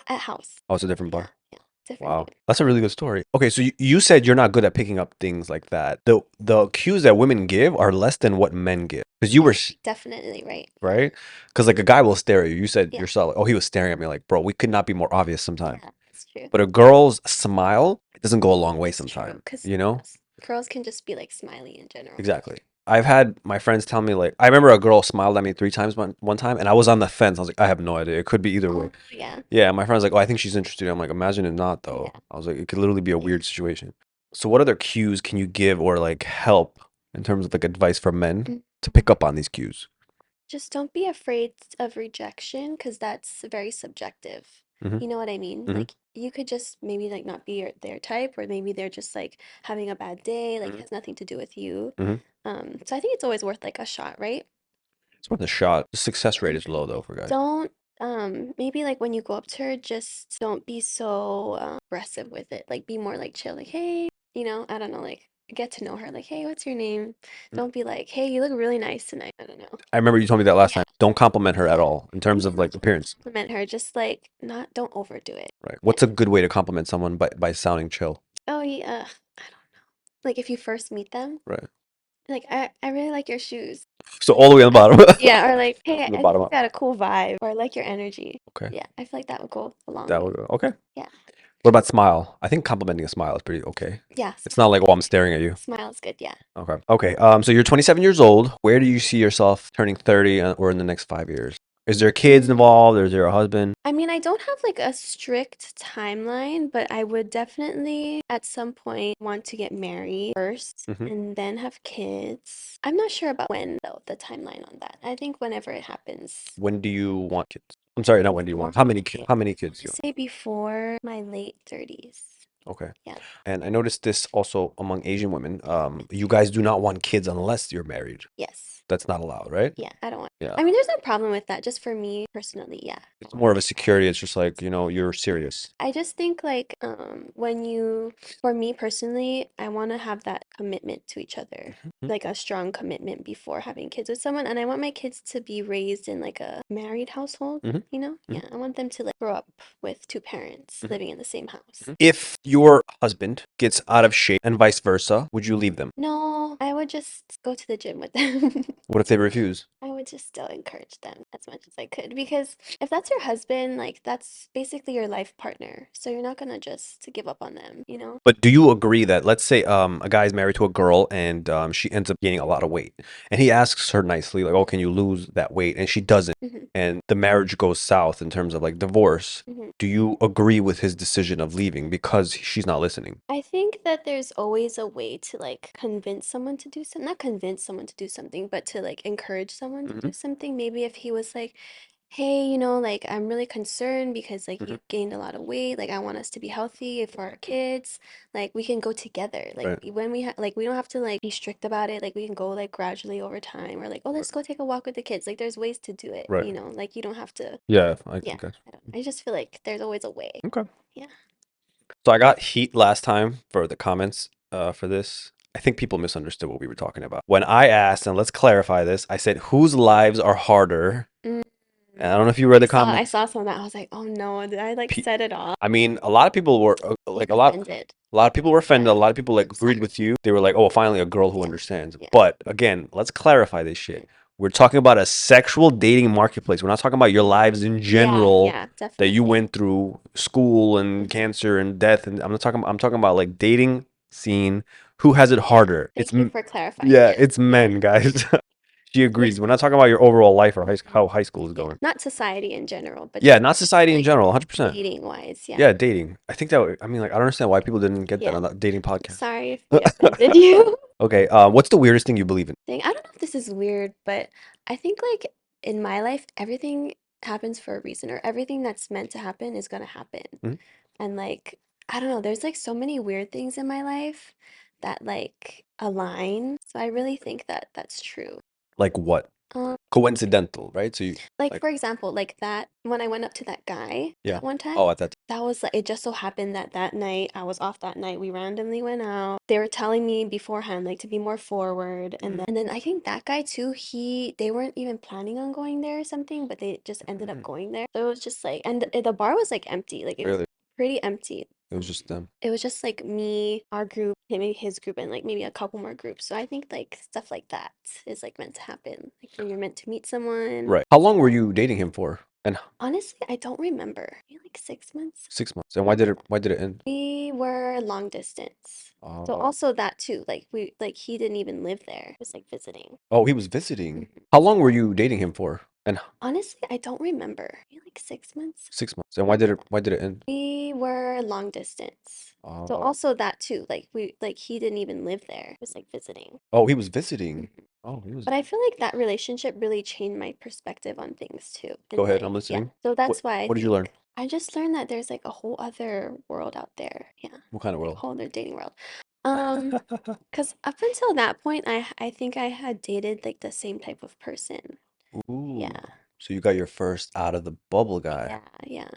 At house. Oh, it's a different Yeah. bar. Yeah. Different Wow. dude. That's a really good story. Okay, so you said you're not good at picking up things like that. The cues that women give are less than what men give. Because you Yeah, were definitely right. right? Because like a guy will stare at you. You said Yeah. yourself, like, oh, he was staring at me. Like, bro, we could not be more obvious sometimes. Yeah, it's true. But a girl's smile, it doesn't go a long way It's true. sometimes. Because You know? girls can just be like smiley in general. Exactly. I've had my friends tell me like I remember a girl smiled at me 3 times one time, and I was on the fence. I was like, I have no idea. It could be either way. Oh, yeah. Yeah, my friend's like, oh, I think she's interested. I'm like, imagine it not though. Yeah. I was like, it could literally be a Yeah. weird situation. So what other cues can you give or like help in terms of like advice for men to pick up on these cues? Just don't be afraid of rejection because that's very subjective. Mm-hmm. You know what I mean? Mm-hmm. Like you could just maybe like not be their type, or maybe they're just like having a bad day, like it has nothing to do with you. Mm-hmm. So I think it's always worth like a shot, right? It's worth a shot. The success rate And is low though for guys. don't maybe like when you go up to her, just don't be so aggressive with it. Like be more like chill, like hey, I don't know, like get to know her, like hey, what's your name? Don't be like, hey, you look really nice tonight. I don't know. I remember you told me that last Yeah, time. Don't compliment her at yeah. all in terms of like appearance. Compliment her, just like not don't overdo it. Right. Yeah. What's a good way to compliment someone by sounding chill? Oh yeah, I don't know. Like if you first meet them, Right. like I really like your shoes. So all the way on the bottom. Yeah, or like, hey, From the I think bottom you up. got a cool vibe, or I like your energy. Okay. Yeah, I feel like that would go a long That way. would go. Okay. Yeah. What about smile? I think complimenting a smile is pretty okay. Yeah, It's not like, oh, I'm staring at you. smile is good. Yeah. Okay. Okay. So you're 27 years old. Where do you see yourself turning 30 or in the next 5 years? Is there kids involved? Or is there a husband? I mean, I don't have like a strict timeline, but I would definitely at some point want to get married first Hmm. and then have kids. I'm not sure about when though, the timeline on that. I think whenever it happens. When do you want kids? I'm sorry, not when do you Before want. How many kids do you want? say before my late 30s. Okay. Yeah. And I noticed this also among Asian women. You guys do not want kids unless you're married. Yes. That's not allowed, right? Yeah, I don't want. Yeah. I mean, there's no problem with that. Just for me personally, yeah. It's more of a security. It's just like, you're serious. I just think like for me personally, I want to have that commitment to each other, Mhm. like a strong commitment before having kids with someone, and I want my kids to be raised in like a married household, Mhm. Yeah, Mhm. I want them to like grow up with two parents Mhm. living in the same house. If your husband gets out of shape and vice versa, would you leave them? No, I would just go to the gym with them. What if they refuse? I would just still encourage them as much as I could because if that's your husband, like that's basically your life partner. So you're not gonna just give up on them, you know? But do you agree that let's say a guy's married to a girl and she ends up gaining a lot of weight and he asks her nicely like, "Oh, can you lose that weight?" and she doesn't Hmm. and the marriage goes south in terms of like divorce. Hmm. Do you agree with his decision of leaving because she's not listening? I think that there's always a way to like convince someone to do something, not convince someone to do something, but to like encourage someone to Hmm. do something. Maybe if he was like, hey, like I'm really concerned because like Hmm. you gained a lot of weight. Like I want us to be healthy for our kids. Like we can go together. Like Right. when we have like we don't have to like be strict about it. Like we can go like gradually over time or like, oh, let's go take a walk with the kids. Like there's ways to do it, Right. Like you don't have to, Yeah, I yeah. think that's I don't I just feel like there's always a way. okay. Yeah. So I got heat last time for the comments for this. I think people misunderstood what we were talking about. When I asked, and let's clarify this, I said, whose lives are harder? Mm. And I don't know if you read the I comment. saw some of that. I was like, oh no, did I like set it off? I mean, a lot of people were like Offended. a lot of people were offended. Yeah. A lot of people like agreed with you. They were like, "Oh, finally a girl who Yeah. understands." Yeah. But again, let's clarify this shit. We're talking about a sexual dating marketplace. We're not talking about your lives in general Yeah, that you definitely. went through school and Mhm. cancer and death. And I'm talking about like dating scene. Who has it harder? Thank you for clarifying. Yeah, it's Yeah. men, guys. She Yeah. agrees. We're not talking about your overall life or how high school is Yeah. going. Not society in general, but Yeah, just not society in like general, 100%. dating wise. Yeah. Yeah, dating. I think I mean, like, I don't understand why people didn't get that Yeah. on that dating podcast. Sorry if we offended you. Okay, what's the weirdest thing you believe in? I don't know if this is weird, but I think like in my life, everything happens for a reason, or everything that's meant to happen is gonna happen. Mhm. And like, I don't know, there's like so many weird things in my life that like align. So I really think that that's true. Like what? Coincidental, right? So you Like like for example, like that when I went up to that guy yeah. that one time, Oh, at that that was like it just so happened that that night I was off that night. We randomly went out. They were telling me beforehand like to be more forward and then I think that guy too, they weren't even planning on going there or something, but they just ended up going there. So it was just like and the bar was like empty. Like it was really pretty empty. it was just them. It was just like me, our group, maybe his group, and like maybe a couple more groups. So I think like stuff like that is like meant to happen. Like when you're meant to meet someone. Right. How long were you dating him for? And Honestly, I don't remember. Maybe like 6 months. 6 months. And why did it end? We were long distance. So Oh. also that too. Like he didn't even live there. He was like visiting. Oh, he was visiting. Mhm. How long were you dating him for? And Honestly, I don't remember. Maybe like 6 months. 6 months. And why did it end? We were long distance. So Oh. also that too. Like he didn't even live there. He was like visiting. Oh, he was visiting. Mhm. Oh, he was. But I feel like that relationship really changed my perspective on things too. Go And ahead, I'm like, yeah. listening. So What that's why I what did you learn? think I just learned that there's like a whole other world out there. Yeah. What kind of Like world? whole other dating world. Because up until that point, I think I had dated like the same type of person. Ooh. Yeah. So you got your first out of the bubble guy. Yeah. Yeah.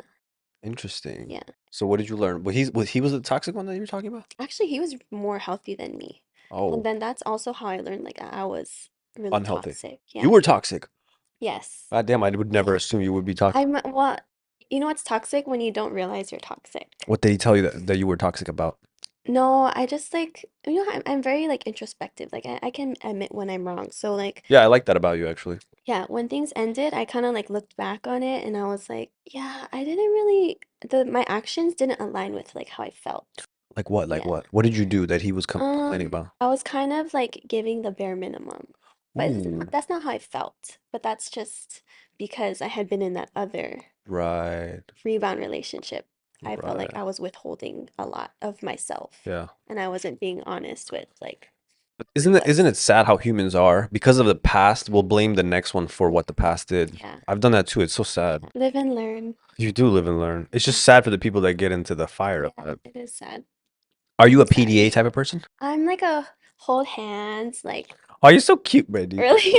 Interesting. Yeah. So what did you learn? Was he the toxic one that you were talking about? Actually, he was more healthy than me. And Oh, then that's also how I learned like I was really unhealthy. toxic. You Yeah. were toxic. Yes. God damn, I would never Yeah. assume you would be toxic. Well, you know what's toxic when you don't realize you're toxic. What did he tell you that you were toxic about? No, I just like I'm very like introspective. Like I can admit when I'm wrong. So like Yeah, I like that about you actually. yeah, when things ended, I kind of like looked back on it and I was like, yeah, I didn't really the my actions didn't align with like how I felt. Like what? Like Yeah. what? What did you do that he was complaining about? I was kind of like giving the bare minimum. But Ooh, that's not how I felt. But that's just because I had been in that other right, rebound relationship. I felt like right. I was withholding a lot of myself Yeah. and I wasn't being honest with like But isn't it what's sad how humans are? Because of the past, we'll blame the next one for what the Mhm. past did. Yeah. I've done that too. It's so sad. Yeah. Live and learn. You do live and learn. It's just Mhm. sad for the people that get into the fire of Yeah, it. it is sad. Are you a Sad. PDA type of person? I'm like a hold hands, like Oh, you're so cute, Brandy. really.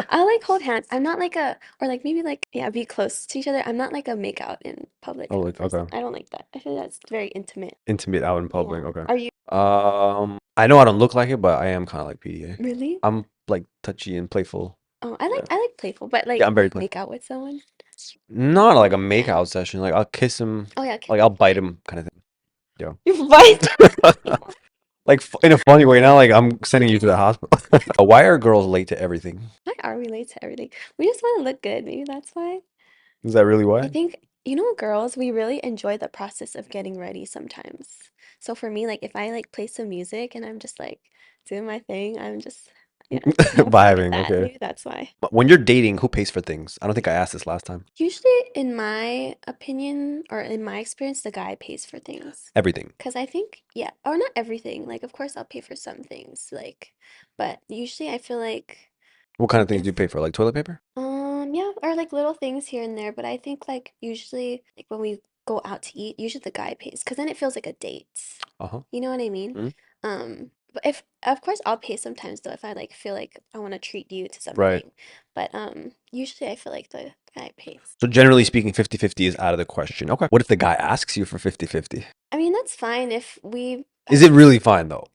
I like hold hands. I'm not like a or like maybe like yeah, be close to each other. I'm not like a make out in public Oh, kind of like okay. person. I don't like that. I feel that's very intimate. Intimate out in Yeah. public. Okay. Are you I know I don't look like it, but I am kind of like PDA. really? I'm like touchy and playful. Oh, Yeah. I like playful, but Yeah, like I'm very make playful. out with someone? Not like a Yeah. makeout session. Like I'll kiss him. Oh yeah, okay. Like I'll bite him, kind of thing. You bite. Yeah. Like in a funny way. Not like I'm sending you to the hospital. Why are girls late to everything? Why are we late to everything? We just want to look good. Maybe that's why. Is that really I why? think, girls, we really enjoy the process of getting ready sometimes. So for me, like if I like play some music and I'm just like doing my thing, I'm just, yeah, I'm fine with Vibing. that. Okay. Maybe that's why. But when you're dating, who pays for things? I don't think I asked this last time. Usually, in my opinion or in my experience, the guy pays for things. Everything. Because I think, yeah, or not everything. Like, of course, I'll pay for some things. Like, but usually I feel like What kind of things do you if pay for? Like toilet paper? Yeah, or like little things here and there, but I think like usually like when we go out to eat, usually the guy pays because then it feels like a date. Uh-huh. You know what I mean? Mhm. But if of course I'll pay sometimes though if I like feel like I want to treat you to Right. something. But usually I feel like the guy pays. So generally speaking, 50-50 is out of the question. Okay. What if the guy asks you for 50-50? I mean, that's fine if we Is it really fine though?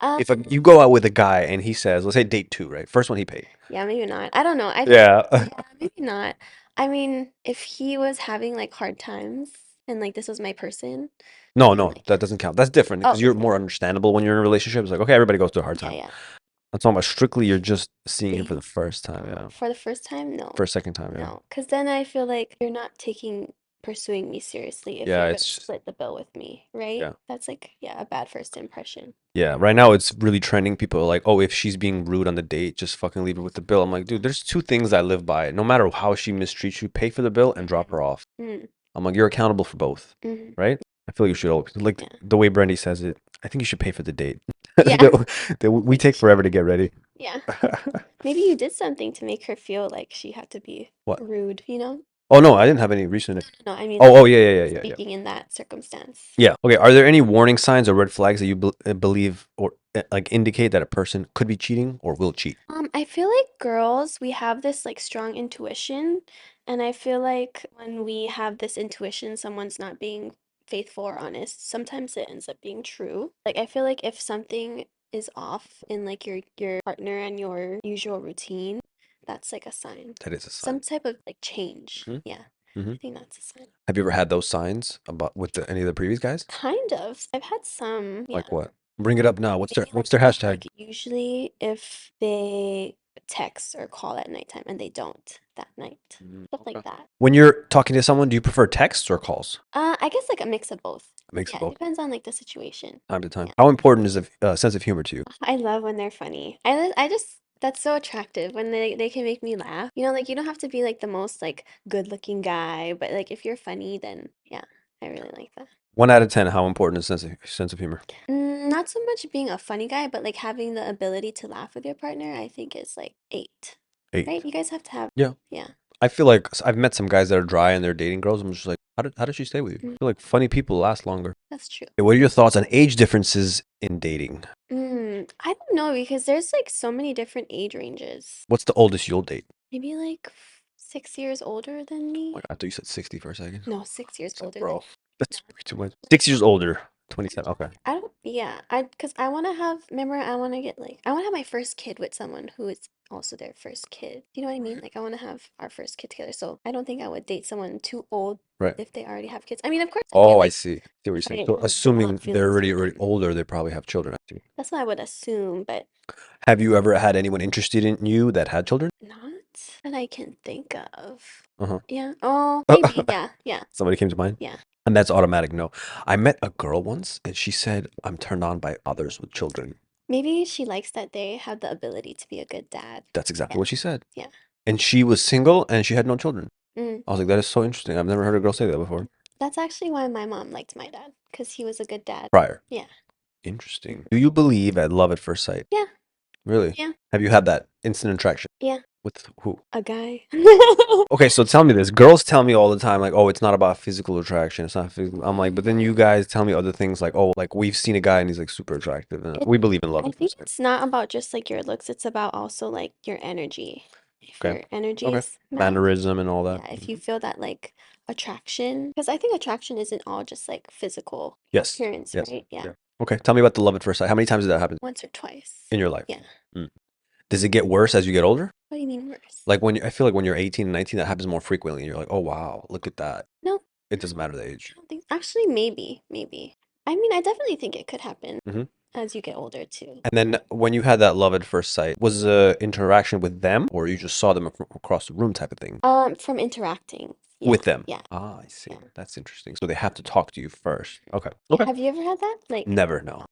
um If you go out with a guy and he says, let's say date two, right? First one he paid. yeah, maybe not. I don't know. Yeah. Yeah, maybe not. I mean, if he was having like hard times and like this was my person, No, then no, like that doesn't count. That's different oh, because you're okay. more understandable when you're in a relationship. It's like, okay, everybody goes through a hard Yeah, time. yeah. I'm talking about strictly you're just seeing him See, for the first time. Yeah. for the first time, no, First, second time. Yeah. no, because then I feel like you're not pursuing me seriously if Yeah. you're gonna It's, split the bill with me, right? yeah. That's like, yeah, a bad first impression. Yeah. Right now it's really trending. People are like, oh, if she's being rude on the date, just fucking leave her with the bill. I'm like, dude, there's two things I live by. No matter how she mistreats you, pay for the bill and drop her off. Mm, I'm like, you're accountable for both, mm, right? I feel like you should always, like yeah, the way Brendy says it, I think you should pay for the date. yeah, We maybe take she, forever to get ready. yeah. Maybe you did something to make her feel like she had to be What? rude, you know? Oh no, I didn't have any recent. No, I mean, Oh, like, oh, yeah. speaking in that circumstance. Yeah. Okay. Are there any warning signs or red flags that you believe or like indicate that a person could be cheating or will cheat? I feel like girls, we have this like strong intuition, and I feel like when we have this intuition, someone's not being faithful or honest, sometimes it ends up being true. Like I feel like if something is off in like your partner and your usual routine, that's like a sign. That is a Some sign. type of like change. Hmm. Yeah, Hmm. I think that's a sign. Have you ever had those signs about with any of the previous guys? Kind of. I've had some, yeah. Like what? Bring it up now. What's their Maybe what's their like hashtag? usually if they text or call at nighttime and they don't that night. Stuff Okay. like that. When you're talking to someone, do you prefer texts or calls? I guess like a mix of both. A mix of Yeah, it both, depends on like the situation. time to time. Yeah. How important is a sense of humor to you? I love when they're funny. I just that's so attractive when they can make me laugh. You know, like you don't have to be like the most like good-looking guy, but like if you're funny, then yeah, I really like that. 1 out of 10, how important is sense of humor? Not so much being a funny guy, but like having the ability to laugh with your partner, I think is like 8. Right? 8. You guys have to have, Yeah. yeah. I feel like I've met some guys that are dry and they're dating girls. I'm just like, how did she stay with you? I Mm, feel like funny people last longer. that's true. Okay, what are your thoughts on age differences in dating? I don't know because there's like so many different age ranges. What's the oldest you'll date? Maybe like 6 years older than Like, me. I thought you said 60 for a second. No, 6 years It's like, older than bro, me. that's No. way too much. 6 years older. 27. Okay. I don't, yeah, because I want to have, remember, I want to get like, I want to have my first kid with someone who is also their first kid. You know what I mean? Like, I want to have our first kid together. So I don't think I would date someone too old Right. if they already have kids. I mean, of course, I Oh, get I like, see. See what you're saying. I So would assuming develop they're feelings for already them. older, they probably have children. I see. That's what I would assume, but Have you ever had anyone interested in you that had children? not that I can think of. Uh-huh. Yeah. Oh, maybe. Yeah. Yeah. Somebody came to mind? Yeah. And that's automatic no. I met a girl once and she said, I'm turned on by others with children. Maybe she likes that they have the ability to be a good dad. That's exactly Yeah. what she said. Yeah. And she was single and she had no children. Mm. I was like, that is so interesting. I've never heard a girl say that before. That's actually why my mom liked my dad, because he was a good dad. Prior. Yeah. Interesting. Do you believe at love at first sight? Yeah. Really? Yeah. Have you had that instant attraction? Yeah. With who? A guy. Okay, so tell me this. Girls tell me all the time, like, oh, it's not about physical attraction. It's not physical. I'm like, but then you guys tell me other things like, oh, like we've seen a guy and he's like super attractive. And It, we believe in love I at think first sight. it's not about just like your looks, it's about also like your energy. If Okay. your energy Okay. is matched, Mannerism and all that. yeah, if you feel that like attraction, because I think attraction isn't all just like physical Yes. appearance, Yes. right? Yeah. Yeah. Okay. Tell me about the love at first sight. How many times did that happen Once or twice. in your life? Yeah. Mm. Does it get worse as you get older? What do you mean worse? Like I feel like when you're 18 and 19, that happens more frequently. And you're like, oh, wow, look at that. No, It doesn't matter the I age. don't think. Actually, maybe. I mean, I definitely think it could happen Hmm. as you get older too. And then when you had that love at first sight, was the interaction with them or you just saw them across the room type of thing? From interacting. Yeah. With them. Yeah. Ah, I see. Yeah. That's interesting. So they have to talk to you first. Okay. Yeah. Okay. Have you ever had that? Like, Never, no.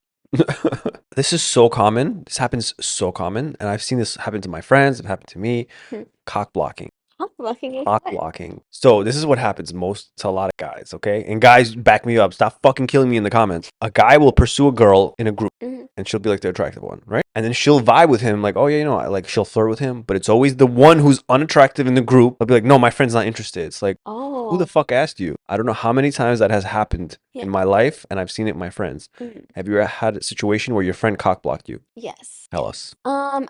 This is so common. This happens so common. And I've seen this happen to my friends. It happened to me. hmm, Cock blocking. cockblocking is Cock what? blocking. So this is what happens most to a lot of guys, okay? And guys, back me up. Stop fucking killing me in the comments. A guy will pursue a girl in a group Mhm. and she'll be like the attractive one, right? And then she'll vibe with him, like, oh yeah, I like she'll flirt with him, but it's always the one who's unattractive in the group. They'll be like, no, my friend's not interested. It's like, who the Oh, fuck asked you? I don't know how many times that has happened yeah. in my life, and I've seen it in my friends. Mhm. Have you ever had a situation where your friend cock blocked you? Yes. Tell us.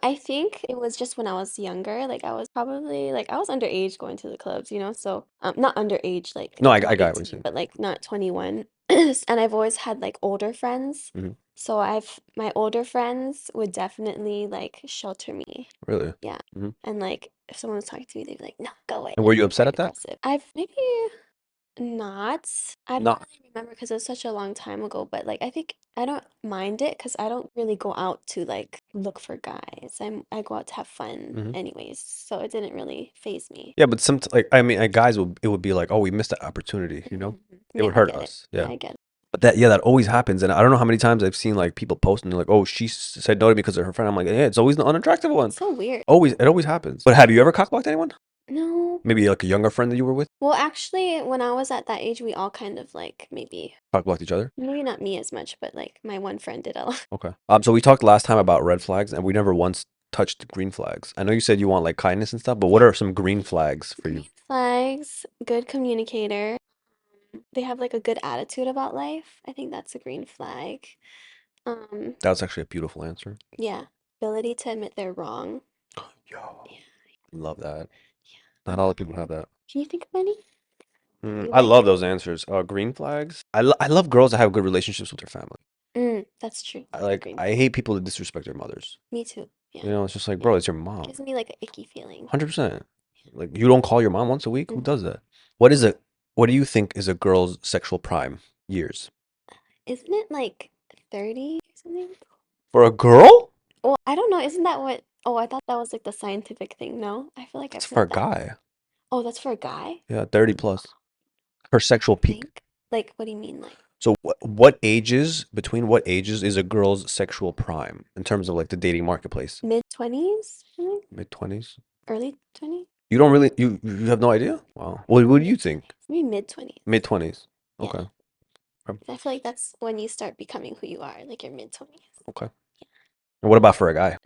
I think it was just when I was younger. Like I was probably like I was underage going to the clubs, you know. So not underage like No, I not got what you're 18, saying. but like not 21. And I've always had like older friends. Hmm. So my older friends would definitely like shelter me. Really? Yeah. Hmm. And like if someone was talking to me, they'd be like, "No, go away." And were Like you upset very at that? aggressive. I've maybe not. I don't No. really remember because it was such a long time ago, but like I think I don't mind it because I don't really go out to like look for guys. I go out to have fun Hmm. anyways, so it didn't really phase me. Yeah, but some like I mean, guys will it would be like, oh, we missed that opportunity, you know? Mhm. It Yeah, would I hurt get it. us. Yeah, Yeah. I get it. But that always happens, and I don't know how many times I've seen like people post and they're like, "Oh, she said no to me because of her friend." I'm like, "Yeah, it's always the unattractive one. It's so weird. It always happens." But have you ever cockblocked anyone? No. Maybe like a younger friend that you were with Well, actually, when I was at that age, we all kind of like cockblocked each other. maybe not me as much, but like my one friend did a lot. Okay. So we talked last time about red flags, and we never once touched green flags. I know you said you want like kindness and stuff, but what are some green flags for you? Green flags, good communicator. They have like a good attitude about life. I think that's a green flag. Um, That was actually a beautiful answer. yeah, ability to admit they're wrong. Yo, Yeah, love that. yeah. Not all the people have that. Can you think of any you I love like? those answers. Green flags. I love girls that have good relationships with their family. That's true. I That's a like. green I flag. hate people that disrespect their mothers. Me too. Yeah, You know, it's just like, yeah. bro, it's your mom. Gives me like an icky feeling. 100%. Like, you don't call your mom once a week? Who Mhm. does that? What is it? What do you think is a girl's sexual prime years? Isn't it like 30 or something? For a girl? Well, I don't know. Isn't that what? Oh, I thought that was like the scientific thing. No, I feel like It's I've for heard a that. guy. Oh, that's for a guy? Yeah, 30 plus. Her sexual I peak. think. Like, what do you mean? Like So what ages, between what ages is a girl's sexual prime in terms of like the dating marketplace? mid-20s? Mid 20s? Early 20s? You don't really you have no idea? Wow. What do you think? Maybe mid-20s. Mid 20s. Yeah. Okay. Okay. I feel like that's when you start becoming who you are, like your mid-20s. Okay. And what about for a guy?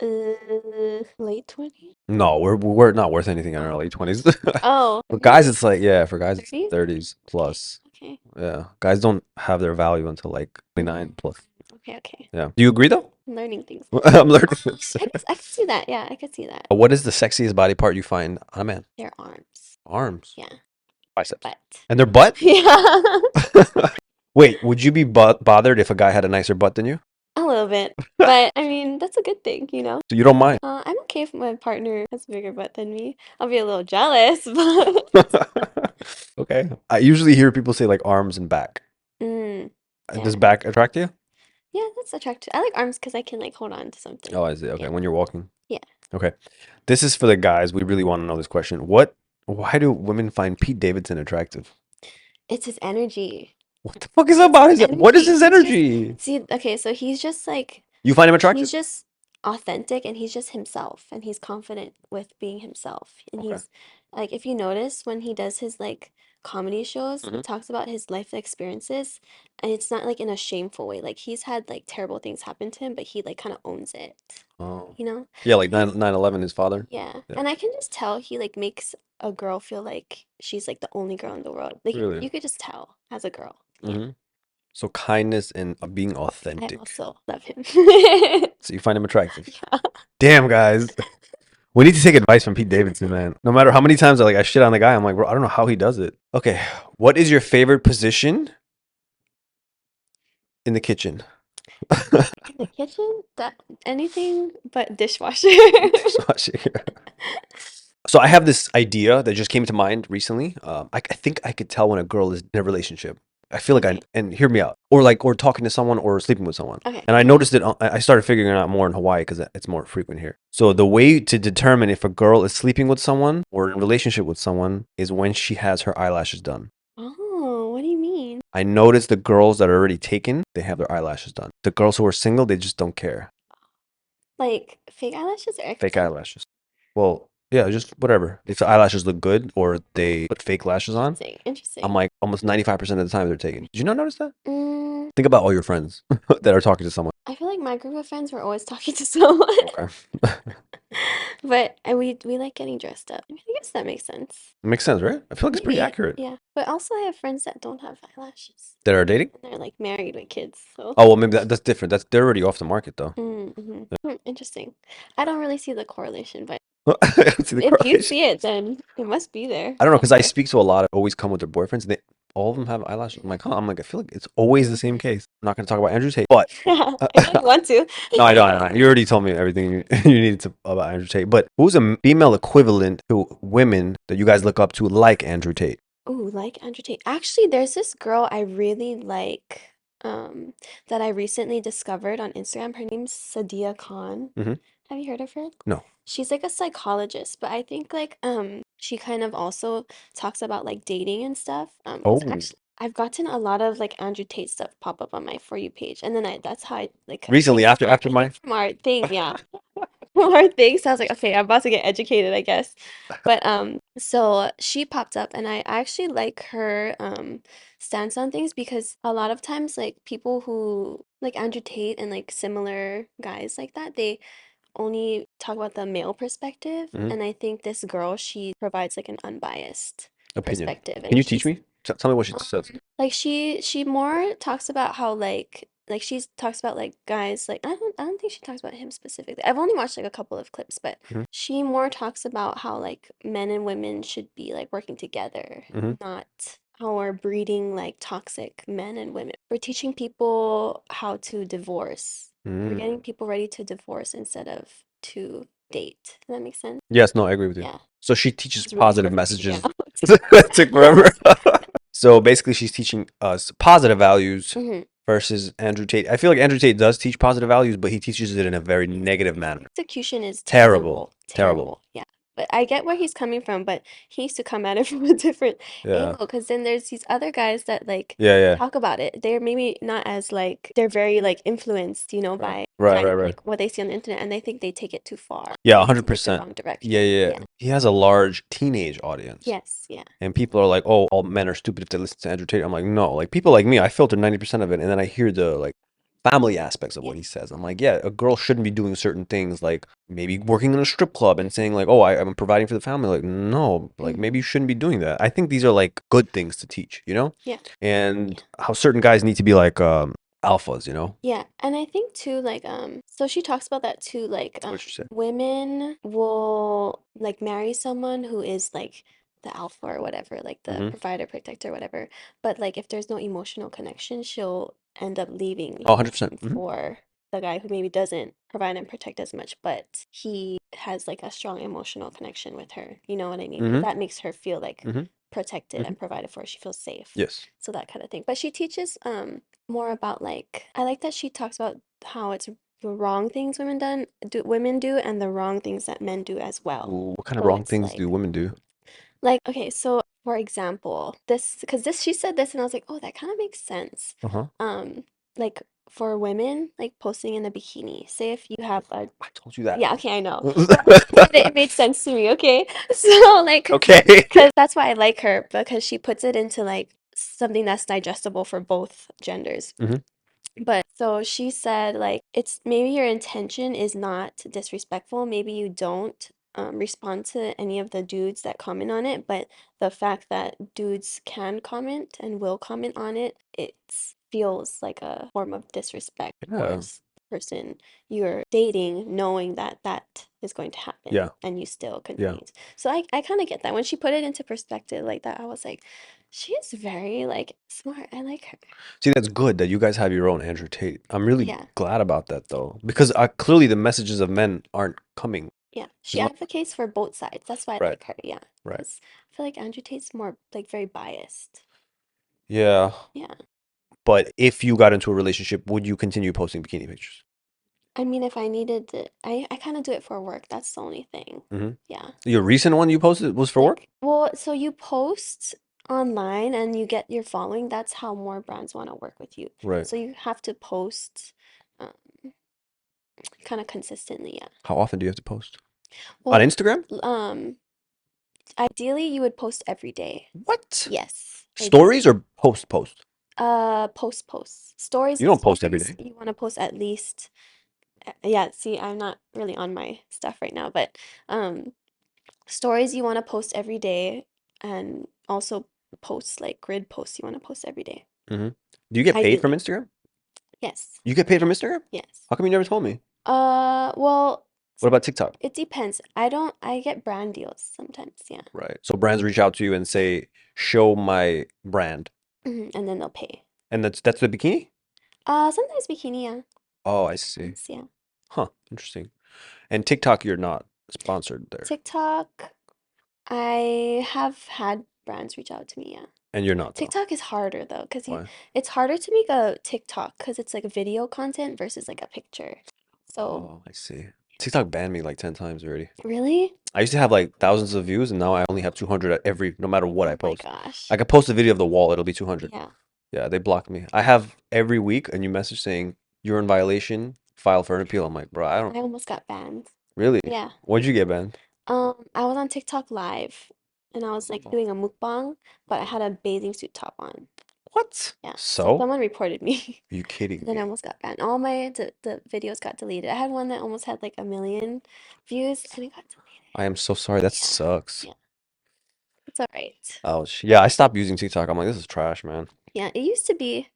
Late 20s? No, we're not worth anything in our Oh. late 20s. Oh, For guys, 30s? it's like, yeah, for guys, it's 30s? 30s Okay. plus. Okay. Yeah. Guys don't have their value until like 29 Mm, plus. okay, okay. Yeah. Do you agree though? I'm learning things. I'm learning this. I could see that. Yeah, I could see that. What is the sexiest body part you find on a man? Their arms. Arms, Yeah. biceps. But And their butt? yeah. Wait, would you be bothered if a guy had a nicer butt than you? A little bit. But I mean, that's a good thing, you know? So you don't mind? I'm okay if my partner has a bigger butt than me. I'll be a little jealous, but Okay. I usually hear people say like arms and back. mm, Does yeah. back attract you? Yeah, that's attractive. I like arms because I can like hold on to something. Oh, I see. Okay, Yeah. when you're walking. Yeah. Okay. This is for the guys. We really want to know this question. Why do women find Pete Davidson attractive? It's his energy. What the fuck is It's about his his, what is energy. his He's just energy? see, okay, so he's just like You find him attractive? he's just authentic and he's just himself and he's confident with being himself. And Okay. he's like if you notice when he does his like comedy shows, he Hmm. talks about his life experiences and it's not like in a shameful way. Like he's had like terrible things happen to him, but he like kind of owns it, Oh. you know? Yeah, like And 9/11, his father. yeah. Yeah. And I can just tell he like makes a girl feel like she's like the only girl in the world. Like Really? you could just tell as a girl. Yeah. Hmm. So kindness and being I authentic. also love him. So you find him attractive. Yeah. Damn, guys. We need to take advice from Pete Davidson, man. No matter how many times I shit on the guy, I'm like, bro, I don't know how he does it. Okay. What is your favorite position in the kitchen? In the kitchen, that anything but dishwasher. Dishwashing. So I have this idea that just came to mind recently. I think I could tell when a girl is in a relationship. I feel like Okay. and hear me out, or talking to someone or sleeping with someone. Okay. And I noticed it. I started figuring it out more in Hawaii because it's more frequent here. So the way to determine if a girl is sleeping with someone or in a relationship with someone is when she has her eyelashes done. Oh, what do you mean? I noticed the girls that are already taken, they have their eyelashes done. The girls who are single, they just don't care. Like fake eyelashes or Fake actual? eyelashes. Well, yeah, just whatever. If the eyelashes look good or they put fake lashes on, Interesting. I'm Interesting. like almost 95% of the time they're taken. Did you not notice that? Mm, Think about all your friends that are talking to someone. I feel like my group of friends were always talking to someone. Okay. But we like getting dressed up. I mean, I guess that makes sense. Makes sense, right? I feel like it's pretty Maybe. accurate. Yeah. But also I have friends that don't have eyelashes. That are dating? And they're like married with kids. So Oh, well, maybe that's different. They're already off the market though. Interesting. I don't really see the correlation, but I don't see the if you correlation. see it, then it must be there I don't know because I somewhere. speak to a lot of always come with their boyfriends. And all of them have eyelashes. I'm like, huh? I'm like, I feel like it's always the same case. I'm not going to talk about Andrew Tate, but I know you want to. no, I don't. I don't. You already told me everything you needed to about Andrew Tate. But who's a female equivalent to women that you guys look up to, like Andrew Tate? Ooh, like Andrew Tate. Actually, there's this girl I really like, that I recently discovered on Instagram. Her name's Sadia Khan. Hmm. Have you heard of her? No. She's like a psychologist, but I think like she kind of also talks about like dating and stuff. Because Oh, actually I've gotten a lot of like Andrew Tate stuff pop up on my For You page, and then that's how I like recently after I my think from our thing, yeah. More things. So I was like, okay, I'm about to get educated, I guess. But so she popped up and I actually like her stance on things because a lot of times like people who like Andrew Tate and like similar guys like that, they only talk about the male perspective, Mhm. and I think this girl, she provides like an unbiased Opinion. perspective, Can and you teach she's me? Tell me what she says. like she more talks about how like she talks about like guys like I don't think she talks about him specifically. I've only watched like a couple of clips, but Mhm. she more talks about how like men and women should be like working together, Mhm. not how we're breeding like toxic men and women. We're teaching people how to divorce. We're Mm. getting people ready to divorce instead of to date. Does that make sense? Yes, no, I agree with you. Yeah. So she teaches It's really positive hard for me messages. now. It took forever. Yes. So basically, she's teaching us positive values hmm versus Andrew Tate. I feel like Andrew Tate does teach positive values, but he teaches it in a very negative manner. Execution is Terrible. terrible, Terrible. terrible. Yeah. But I get where he's coming from, but he needs to come at it from a different Yeah. angle because then there's these other guys that like Yeah, yeah. talk about it. They're maybe not as like they're very like influenced, Right. by Right, right, right. like what they see on the internet and they think they take it too far. Yeah, They take it the 100%. wrong Yeah, direction. yeah, Yeah. yeah. He has a large teenage audience. Yes, yeah. And people are like, "Oh, all men are stupid if they listen to Andrew Tate." I'm like, "No." Like people like me, I filter 90% of it, and then I hear the like family aspects of Yeah. what he says. I'm like, "Yeah, a girl shouldn't be doing certain things, like maybe working in a strip club and saying like, oh, I'm providing for the family.' Like, no, like maybe you shouldn't be doing that. I think these are like good things to teach, you know, Yeah. and how certain guys need to be like alphas, you know. Yeah, and I think too, like, so she talks about that too, like, What you say? women will like marry someone who is like the alpha or whatever, like the Mm-hmm. provider, protector, whatever. But like, if there's no emotional connection, she'll end up leaving Oh, him 100%. Mm-hmm. for the guy who maybe doesn't provide and protect as much, but he has like a strong emotional connection with her. You know what I mean? Because Mm-hmm. that makes her feel like Mm-hmm. protected Mm-hmm. and provided for. She feels safe. Yes. So that kind of thing. But she teaches more about like I like that she talks about how it's the wrong things women do and the wrong things that men do as well. Ooh, what kind of So wrong it's things do women do? like okay, so for example, this because this she said this and I was like, "Oh, that kind of makes sense." Uh-huh. Like for women, like posting in a bikini. Say if you have a I told you that. yeah, okay, I know. But when she said it, it made sense to me, okay? So like Okay. because that's why I like her because she puts it into like something that's digestible for both genders. Mm-hmm. But so she said, like, it's maybe your intention is not disrespectful. Maybe you don't respond to any of the dudes that comment on it, but the fact that dudes can comment and will comment on it, it feels like a form of disrespect Yeah. towards the person you're dating, knowing that that is going to happen Yeah. and you still Yeah. continue. So I kind of get that. When she put it into perspective like that, I was like, she is very like smart. I like her. See, that's good that you guys have your own Andrew Tate. I'm really Yeah. glad about that though, because clearly the messages of men aren't coming. Yeah, she There's no- advocates for both sides. That's why I Right, like her. Yeah, right. because I feel like Andrew Tate's more like very biased. Yeah, Yeah, but if you got into a relationship, would you continue posting bikini pictures? I mean, if I needed it, I kind of do it for work. That's the only thing. Hmm. Yeah, Your recent one you posted was for work? like well, so you post online and you get your following. That's how more brands want to work with you. Right. So you have to post um, kind of consistently. Yeah. How often do you have to post? On Well, Instagram? ideally you would post every day. What? Yes, Stories ideally. or post? Post. Stories, You don't post every day. you want to post at least, yeah, see, I'm not really on my stuff right now, but um, stories you want to post every day and also posts like grid posts you want to post every day. Hmm. Do you get paid from Ideally. Instagram? Yes. You get paid from Instagram? Yes. How come you never told me? Well, What about TikTok? it depends. I get brand deals sometimes, yeah. Right. So brands reach out to you and say, "Show my brand," And then they'll pay. and that's the bikini? Sometimes bikini, yeah. Oh, I see. Depends, yeah. Huh, interesting. And TikTok, you're not sponsored there, TikTok, I have had brands reach out to me, yeah. and you're not though. TikTok is harder though, because Why? it's harder to make a TikTok because it's like video content versus like a picture. So, Oh, I see. TikTok banned me like 10 times already. really? I used to have like thousands of views, and now I only have 200 at every, no matter what I Oh my post. I gosh. could post a video of the wall, it'll be 200. Yeah. Yeah, they blocked me. I have every week a new message saying, "You're in violation, file for an appeal." I'm like, bro, I don't I almost got banned. really. Yeah. What'd you get banned? I was on TikTok live and I was like Oh, doing a mukbang, but I had a bathing suit top on. What? Yeah. So someone reported me. Are you kidding Then I me? almost got banned. All my the videos got deleted. I had one that almost had like 1 million views and it got deleted. I am so sorry. That Yeah. sucks. Yeah. It's all right. Ouch. Yeah, I stopped using TikTok. I'm like, this is trash, man. Yeah, it used to be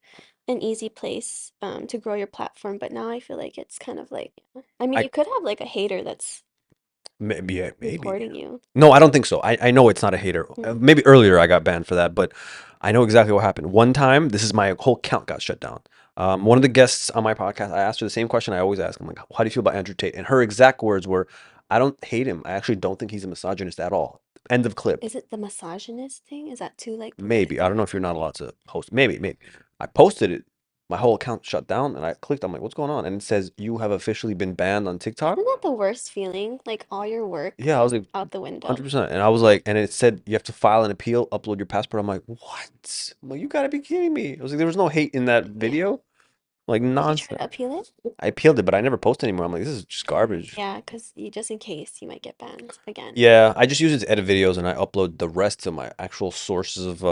an easy place to grow your platform, but now I feel like it's kind of like, I mean, I you could have like a hater that's maybe yeah, maybe. reporting you. No, I don't think so. I know it's not a hater. Mm. Maybe earlier I got banned for that, but I know exactly what happened. One time, this is my whole account got shut down. One of the guests on my podcast, I asked her the same question I always ask. I'm like, how do you feel about Andrew Tate? And her exact words were, I don't hate him. I actually don't think he's a misogynist at all. End of clip. Is it the misogynist thing? Is that too like Maybe. I don't know politically? if you're not allowed to post. Maybe. I posted it. My whole account shut down and I clicked. I'm like, what's going on? And it says, you have officially been banned on TikTok. Isn't that the worst feeling? Like all your work Yeah, I was like, out the window. 100%. And I was like, and it said you have to file an appeal, upload your passport. I'm like, what? I'm like, you gotta be kidding me. I was like, there was no hate in that Yeah. video. Like Did you try nonsense. to appeal it? I appealed it, but I never post anymore. I'm like, this is just garbage. Yeah, because you just in case you might get banned again. Yeah, I just use it to edit videos and I upload the rest to my actual sources of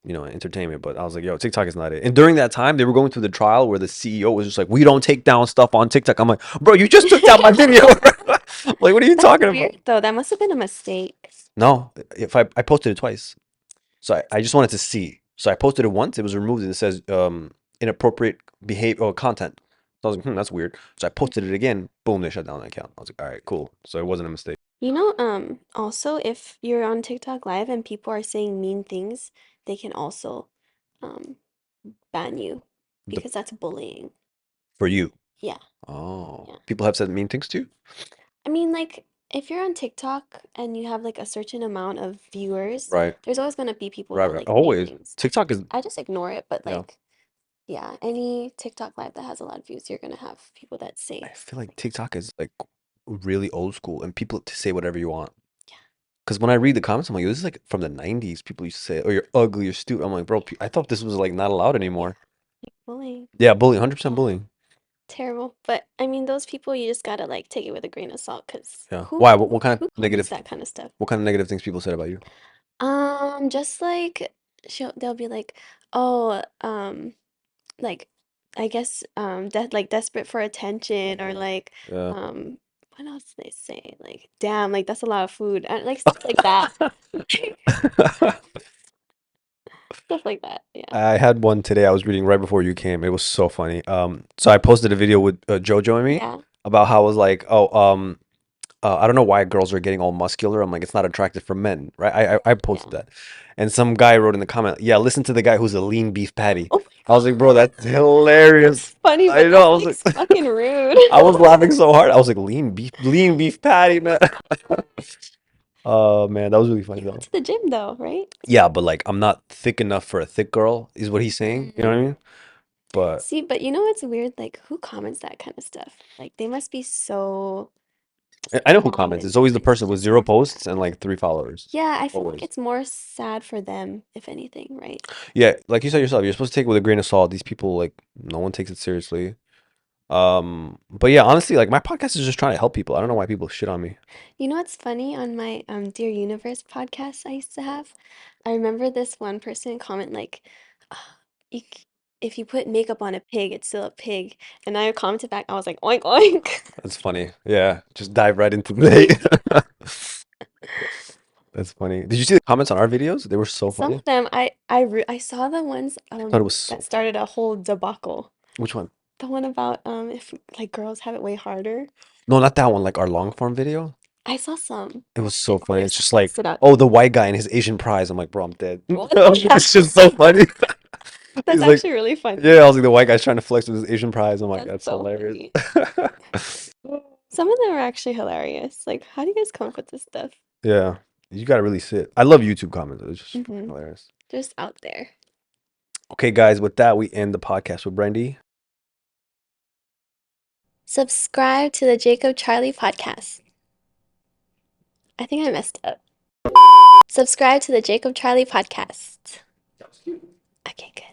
entertainment. But I was like, yo, TikTok is not it. And during that time, they were going through the trial where the CEO was just like, we don't take down stuff on TikTok. I'm like, bro, you just took down my video. Like, what are you That's talking about? weird though. That must have been a mistake. No, if I posted it twice. So I just wanted to see. So I posted it once, it was removed and it says inappropriate behavior or content. So I was like, that's weird. So I posted it again, boom, they shut down the account. I was like, all right, cool. So it wasn't a mistake. You know, also if you're on TikTok Live and people are saying mean things, they can also um ban you The, because that's bullying. for you. Yeah, Oh, yeah. people have said mean things to you? I mean, like if you're on TikTok and you have like a certain amount of viewers, Right, there's always gonna be people right, that right. like say Always. things. TikTok is, I just ignore it, but yeah. like yeah, any TikTok Live that has a lot of views, you're gonna have people that I say feel like like TikTok is like really old school and people to say whatever you want. yeah, Because when I read the comments, I'm like, this is like from the 90s. People used to say, oh, you're ugly, you're stupid. I'm like, bro, I thought this was like not allowed yeah, anymore. like bullying. Yeah, bullying, 100% Yeah. bullying. Terrible. But I mean, those people you just gotta like take it with a grain of salt because Yeah. Why? What kind of who comments negative? that kind of stuff? What kind of negative things people said about you? Just like they'll be like, oh, like I guess like desperate for attention or like Yeah. um what else do they say? Like, damn, like that's a lot of food. Like stuff like that. Stuff like that. Yeah. I had one today I was reading right before you came. It was so funny. So I posted a video with Jojo and me Yeah. about how I was like, I don't know why girls are getting all muscular. I'm like, it's not attractive for men, right? I posted Yeah. that, and some guy wrote in the comment, yeah, listen to the guy who's a lean beef patty. Oh I was like, my bro, that's God. That's hilarious. funny, I but know. I that's was like like, fucking rude. I was laughing so hard. I was like, lean beef patty, man. Oh man, that was really funny You go though. to the gym though, right? Yeah, but like, I'm not thick enough for a thick girl, is what he's saying. You know what I Mm. mean? But See, but you know what's weird? Like, who comments that kind of stuff? Like, they must be so I know who involved comments. in It's always the something. person with 0 posts and like 3 followers. Yeah, I feel like Always. it's more sad for them, if anything, right? Yeah, like you said yourself, you're supposed to take it with a grain of salt. These people, like, no one takes it seriously. But yeah, honestly, like my podcast is just trying to help people. I don't know why people shit on me. You know what's funny on my Dear Universe podcast I used to have? I remember this one person comment like, "Ah, you, if you put makeup on a pig, it's still a pig." And I commented back, I was like, oink oink. That's funny. Yeah, just dive right into the hate. That's funny. Did you see the comments on our videos? They were so Some funny. of them I saw the ones I thought it was that so. started a whole debacle. Which one? The one about if like girls have it way harder. No, not that one. Like our long form video. I saw some. It was so And funny. others It's that just like like, stood out oh, to the me. white guy and his Asian prize. I'm like, bro, I'm dead. What? It's just so funny. That's He's like, actually really funny. yeah, I was like, the white guy's trying to flex with his Asian prize. I'm like, That's that's so hilarious. funny. Some of them are actually hilarious. Like, how do you guys come up with this stuff? Yeah, you gotta really sit. I love YouTube comments. It's just fucking Mm-hmm. hilarious. Just out there. Okay, guys, with that, we end the podcast with Brendy. Subscribe to the Jacob Charlie podcast. I think I messed up. Subscribe to the Jacob Charlie podcast. Okay, good.